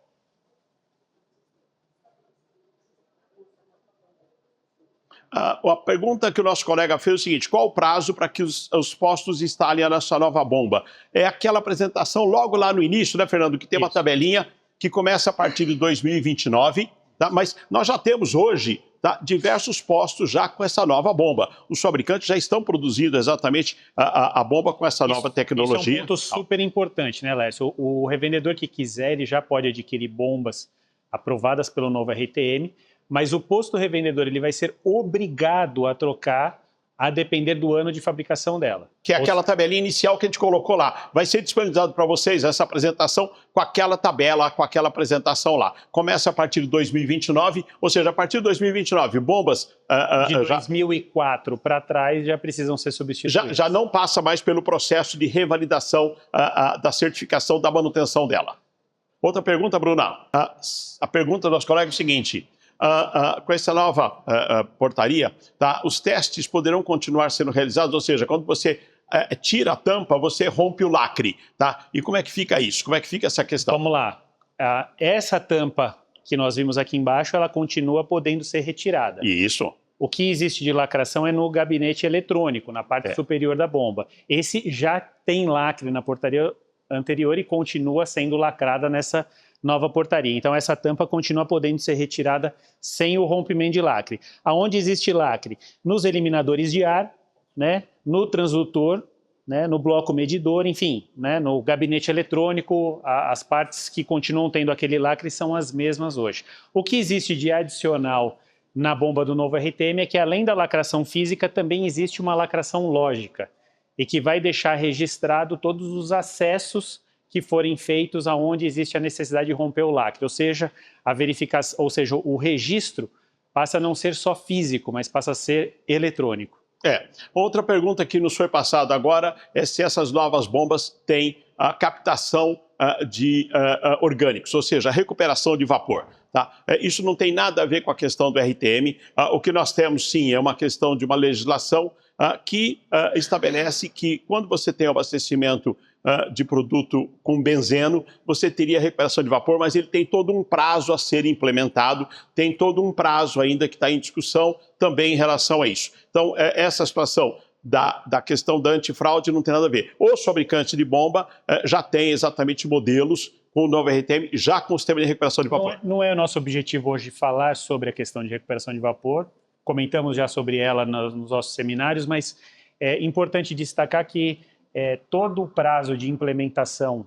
A pergunta que o nosso colega fez é o seguinte: qual o prazo para que os postos instalem a nossa nova bomba? É aquela apresentação logo lá no início, né, Fernando, que tem uma tabelinha que começa a partir de 2029, tá? Mas nós já temos hoje, tá, diversos postos já com essa nova bomba. Os fabricantes já estão produzindo exatamente a bomba com essa nova tecnologia. Isso é um ponto super importante, né, Lércio? O revendedor que quiser, ele já pode adquirir bombas aprovadas pelo novo RTM, mas o posto revendedor ele vai ser obrigado a trocar a depender do ano de fabricação dela. Que é aquela tabelinha inicial que a gente colocou lá. Vai ser disponibilizado para vocês essa apresentação com aquela tabela, com aquela apresentação lá. Começa a partir de 2029, ou seja, a partir de 2029, bombas... de 2004 para trás já precisam ser substituídas. Já não passa mais pelo processo de revalidação da certificação da manutenção dela. Outra pergunta, Bruna. A pergunta do nosso colega é o seguinte: com essa nova portaria, tá, os testes poderão continuar sendo realizados, ou seja, quando você tira a tampa, você rompe o lacre, tá? E como é que fica isso? Como é que fica essa questão? Vamos lá. Essa tampa que nós vimos aqui embaixo, ela continua podendo ser retirada. Isso. O que existe de lacração é no gabinete eletrônico, na parte superior da bomba. Esse já tem lacre na portaria anterior e continua sendo lacrada nessa nova portaria. Então, essa tampa continua podendo ser retirada sem o rompimento de lacre. Aonde existe lacre? Nos eliminadores de ar, né? No transdutor, né? No bloco medidor, enfim, né? No gabinete eletrônico, as partes que continuam tendo aquele lacre são as mesmas hoje. O que existe de adicional na bomba do novo RTM é que, além da lacração física, também existe uma lacração lógica e que vai deixar registrado todos os acessos que forem feitos aonde existe a necessidade de romper o lacre, ou seja, a verificação, ou seja, o registro passa a não ser só físico, mas passa a ser eletrônico. Outra pergunta que nos foi passada agora é se essas novas bombas têm a captação de orgânicos, ou seja, a recuperação de vapor. Tá? Isso não tem nada a ver com a questão do RTM. O que nós temos, sim, é uma questão de uma legislação que estabelece que quando você tem abastecimento de produto com benzeno, você teria recuperação de vapor, mas ele tem todo um prazo a ser implementado, tem todo um prazo ainda que está em discussão também em relação a isso. Então, essa situação da questão da antifraude não tem nada a ver. Os fabricantes de bomba já têm exatamente modelos com o novo RTM, já com o sistema de recuperação de vapor. Não é o nosso objetivo hoje falar sobre a questão de recuperação de vapor, comentamos já sobre ela nos nossos seminários, mas é importante destacar que todo o prazo de implementação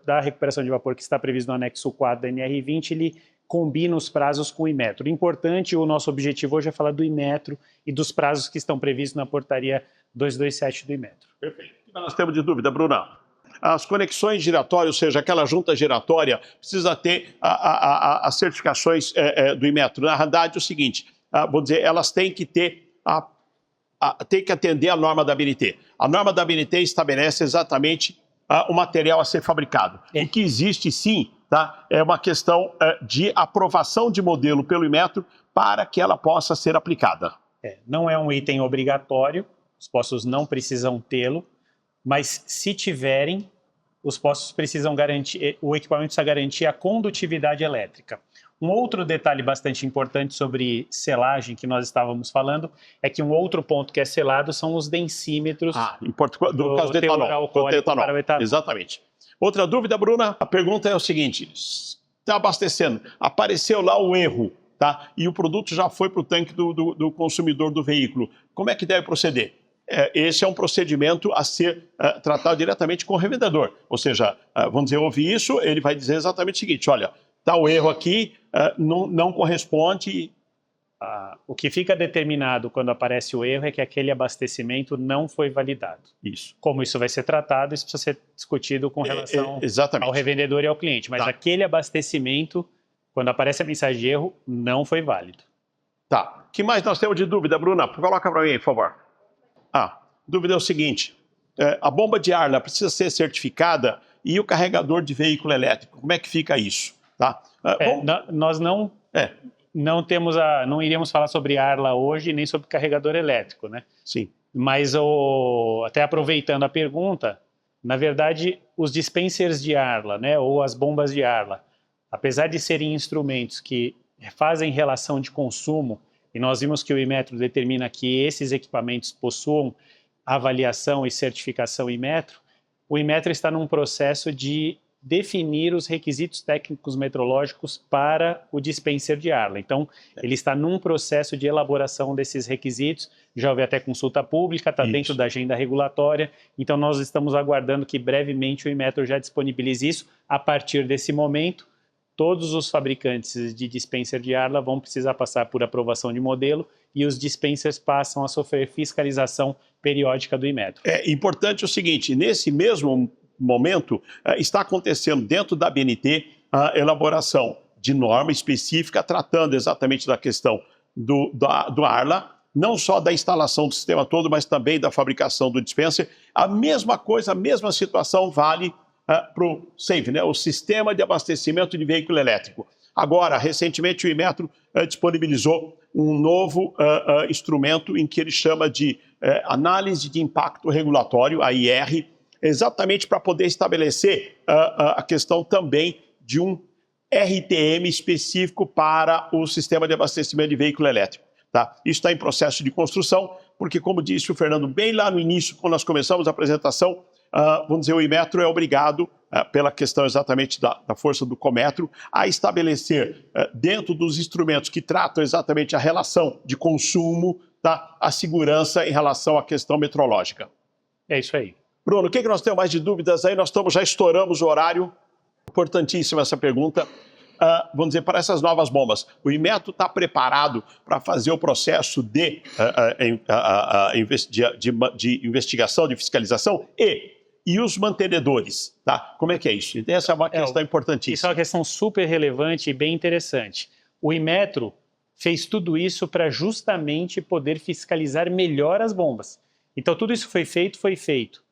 da recuperação de vapor que está previsto no anexo 4 da NR20, ele combina os prazos com o Inmetro. O importante, o nosso objetivo hoje é falar do Inmetro e dos prazos que estão previstos na portaria 227 do Inmetro. Perfeito. O que nós temos de dúvida, Bruna? As conexões giratórias, ou seja, aquela junta giratória, precisa ter as certificações do Inmetro. Na verdade, é o seguinte, vou dizer, elas têm que ter tem que atender à norma da ABNT. A norma da ABNT estabelece exatamente o material a ser fabricado. O que existe, sim, tá, é uma questão de aprovação de modelo pelo Inmetro para que ela possa ser aplicada. Não é um item obrigatório, os postos não precisam tê-lo, mas se tiverem, os postos precisam garantir, o equipamento precisa garantir a condutividade elétrica. Um outro detalhe bastante importante sobre selagem que nós estávamos falando é que um outro ponto que é selado são os densímetros do caso do teor etanol. alcoólico para o etanol. Exatamente. Outra dúvida, Bruna? A pergunta é o seguinte: está abastecendo, apareceu lá o erro, tá? E o produto já foi para o tanque do consumidor do veículo. Como é que deve proceder? Esse é um procedimento a ser tratado diretamente com o revendedor. Ou seja, vamos dizer, ouvi isso, ele vai dizer exatamente o seguinte: olha, está o erro aqui, não corresponde. O que fica determinado quando aparece o erro é que aquele abastecimento não foi validado. Isso. Como isso vai ser tratado, isso precisa ser discutido com relação ao revendedor e ao cliente. Mas aquele abastecimento, quando aparece a mensagem de erro, não foi válido. Tá. O que mais nós temos de dúvida, Bruna? Coloca para mim, por favor. Dúvida é o seguinte: a bomba de ar precisa ser certificada e o carregador de veículo elétrico, como é que fica isso? Tá? Nós não iríamos falar sobre Arla hoje, nem sobre carregador elétrico, né? Sim. Mas, até aproveitando a pergunta, na verdade, os dispensers de Arla, né, ou as bombas de Arla, apesar de serem instrumentos que fazem relação de consumo, e nós vimos que o Inmetro determina que esses equipamentos possuam avaliação e certificação Inmetro, o Inmetro está num processo de definir os requisitos técnicos metrológicos para o dispenser de Arla. Então, ele está num processo de elaboração desses requisitos, já houve até consulta pública, está dentro da agenda regulatória, então nós estamos aguardando que brevemente o Inmetro já disponibilize isso. A partir desse momento, todos os fabricantes de dispenser de Arla vão precisar passar por aprovação de modelo e os dispensers passam a sofrer fiscalização periódica do Inmetro. É importante o seguinte: nesse mesmo momento, está acontecendo dentro da ABNT a elaboração de norma específica tratando exatamente da questão do Arla, não só da instalação do sistema todo, mas também da fabricação do dispenser. A mesma coisa, a mesma situação vale para o SAVE, né, o Sistema de Abastecimento de Veículo Elétrico. Agora, recentemente, o Inmetro disponibilizou um novo instrumento em que ele chama de Análise de Impacto Regulatório, a IR, exatamente para poder estabelecer a questão também de um RTM específico para o sistema de abastecimento de veículo elétrico. Tá? Isso está em processo de construção, porque, como disse o Fernando bem lá no início, quando nós começamos a apresentação, vamos dizer, o Inmetro é obrigado, pela questão exatamente da força do Cometro, a estabelecer dentro dos instrumentos que tratam exatamente a relação de consumo, tá, a segurança em relação à questão metrológica. É isso aí. Bruno, o que nós temos mais de dúvidas aí? Nós já estouramos o horário. Importantíssima essa pergunta. Vamos dizer, para essas novas bombas, o Inmetro está preparado para fazer o processo de investigação, de fiscalização e os mantenedores, tá? Como é que é isso? Essa é uma questão importantíssima. Isso é uma questão super relevante e bem interessante. O Inmetro fez tudo isso para justamente poder fiscalizar melhor as bombas. Então, tudo isso foi feito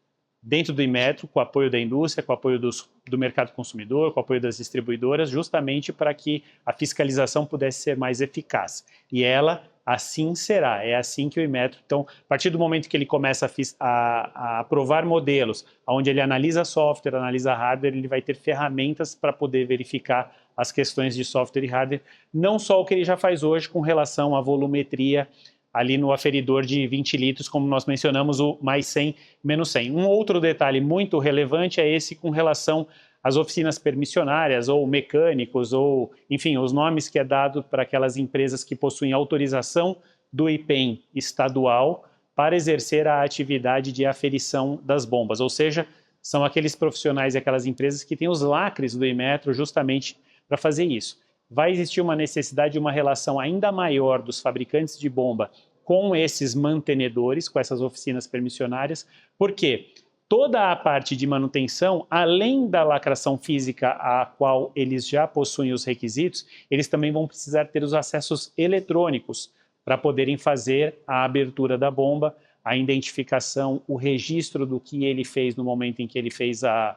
dentro do Inmetro, com o apoio da indústria, com o apoio do mercado consumidor, com o apoio das distribuidoras, justamente para que a fiscalização pudesse ser mais eficaz. E ela assim será, é assim que o Inmetro... Então, a partir do momento que ele começa a aprovar modelos, onde ele analisa software, analisa hardware, ele vai ter ferramentas para poder verificar as questões de software e hardware, não só o que ele já faz hoje com relação à volumetria, ali no aferidor de 20 litros, como nós mencionamos, o mais 100, menos 100. Um outro detalhe muito relevante é esse com relação às oficinas permissionárias, ou mecânicos, ou, enfim, os nomes que é dado para aquelas empresas que possuem autorização do IPEM estadual para exercer a atividade de aferição das bombas. Ou seja, são aqueles profissionais e aquelas empresas que têm os lacres do Inmetro justamente para fazer isso. Vai existir uma necessidade de uma relação ainda maior dos fabricantes de bomba com esses mantenedores, com essas oficinas permissionárias, porque toda a parte de manutenção, além da lacração física a qual eles já possuem os requisitos, eles também vão precisar ter os acessos eletrônicos para poderem fazer a abertura da bomba, a identificação, o registro do que ele fez no momento em que ele fez a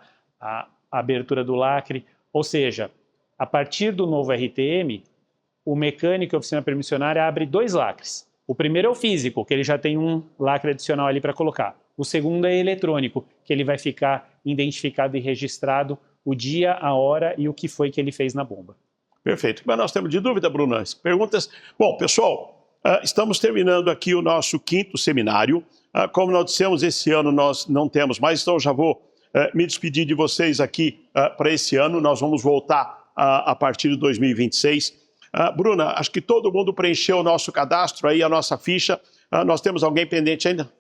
abertura do lacre, ou seja, a partir do novo RTM, o mecânico e a oficina permissionária abre 2 lacres. O primeiro é o físico, que ele já tem um lacre adicional ali para colocar. O segundo é eletrônico, que ele vai ficar identificado e registrado o dia, a hora e o que foi que ele fez na bomba. Perfeito. Mas nós temos de dúvida, Bruna? Perguntas? Bom, pessoal, estamos terminando aqui o nosso 5º seminário. Como nós dissemos, esse ano nós não temos mais, então eu já vou me despedir de vocês aqui para esse ano. Nós vamos voltar a partir de 2026. Bruna, acho que todo mundo preencheu o nosso cadastro aí, a nossa ficha. Nós temos alguém pendente ainda?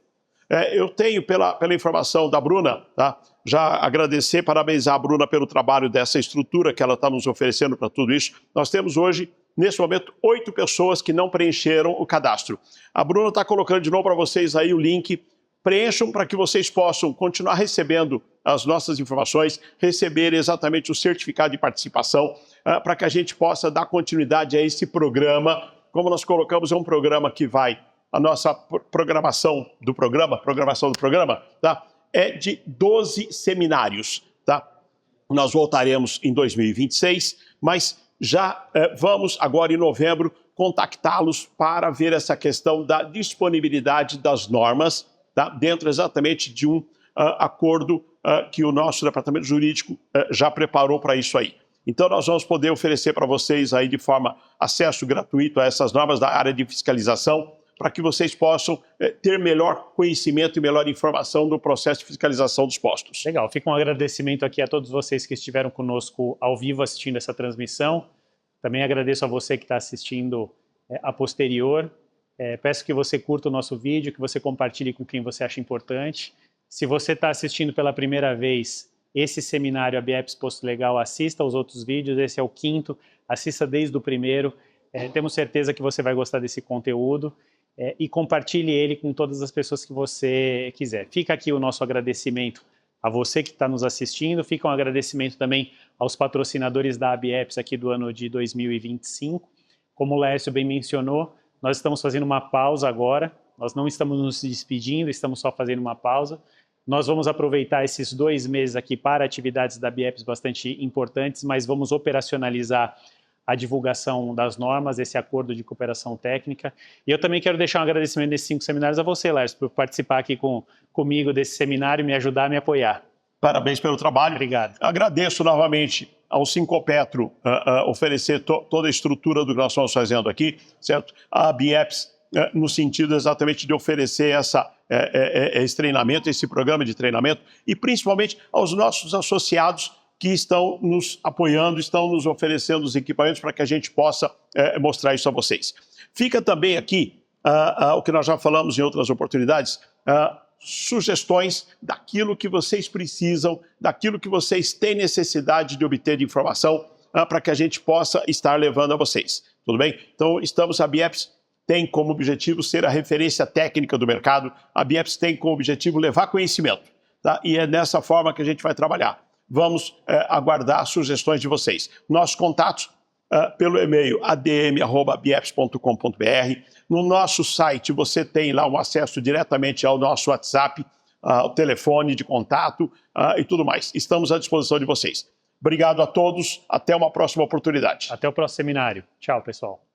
Eu tenho, pela informação da Bruna, tá? Já agradecer, parabenizar a Bruna pelo trabalho dessa estrutura que ela está nos oferecendo para tudo isso. Nós temos hoje, nesse momento, 8 pessoas que não preencheram o cadastro. A Bruna está colocando de novo para vocês aí o link. Preencham para que vocês possam continuar recebendo as nossas informações, receber exatamente o certificado de participação, para que a gente possa dar continuidade a esse programa. Como nós colocamos, é um programa que vai... A nossa programação do programa, tá? É de 12 seminários, tá? Nós voltaremos em 2026, mas já vamos agora em novembro contactá-los para ver essa questão da disponibilidade das normas, tá? Dentro exatamente de um acordo que o nosso departamento jurídico já preparou para isso aí. Então nós vamos poder oferecer para vocês aí de forma acesso gratuito a essas normas da área de fiscalização, para que vocês possam ter melhor conhecimento e melhor informação do processo de fiscalização dos postos. Legal, fica um agradecimento aqui a todos vocês que estiveram conosco ao vivo assistindo essa transmissão. Também agradeço a você que está assistindo a posterior. Peço que você curta o nosso vídeo, que você compartilhe com quem você acha importante. Se você está assistindo pela primeira vez esse seminário ABEPS Posto Legal, assista aos outros vídeos, esse é o 5º, assista desde o primeiro. Temos certeza que você vai gostar desse conteúdo. E compartilhe ele com todas as pessoas que você quiser. Fica aqui o nosso agradecimento a você que está nos assistindo, fica um agradecimento também aos patrocinadores da ABEPS aqui do ano de 2025. Como o Laércio bem mencionou, nós estamos fazendo uma pausa agora, nós não estamos nos despedindo, estamos só fazendo uma pausa. Nós vamos aproveitar esses 2 meses aqui para atividades da ABEPS bastante importantes, mas vamos operacionalizar a divulgação das normas, esse acordo de cooperação técnica. E eu também quero deixar um agradecimento nesses 5 seminários a você, Lars, por participar aqui comigo desse seminário, me ajudar a me apoiar. Parabéns pelo trabalho. Obrigado. Agradeço novamente ao Sincopetro oferecer toda a estrutura do que nós estamos fazendo aqui, certo? A ABEPS, no sentido exatamente de oferecer esse treinamento, esse programa de treinamento, e principalmente aos nossos associados que estão nos apoiando, estão nos oferecendo os equipamentos para que a gente possa mostrar isso a vocês. Fica também aqui o que nós já falamos em outras oportunidades, sugestões daquilo que vocês precisam, daquilo que vocês têm necessidade de obter de informação para que a gente possa estar levando a vocês. Tudo bem? Então, a ABEPS tem como objetivo ser a referência técnica do mercado, a ABEPS tem como objetivo levar conhecimento, tá? E é dessa forma que a gente vai trabalhar. Vamos aguardar sugestões de vocês. Nossos contatos pelo e-mail adm@abeps.com.br. No nosso site você tem lá um acesso diretamente ao nosso WhatsApp, ao telefone de contato e tudo mais. Estamos à disposição de vocês. Obrigado a todos, até uma próxima oportunidade. Até o próximo seminário. Tchau, pessoal.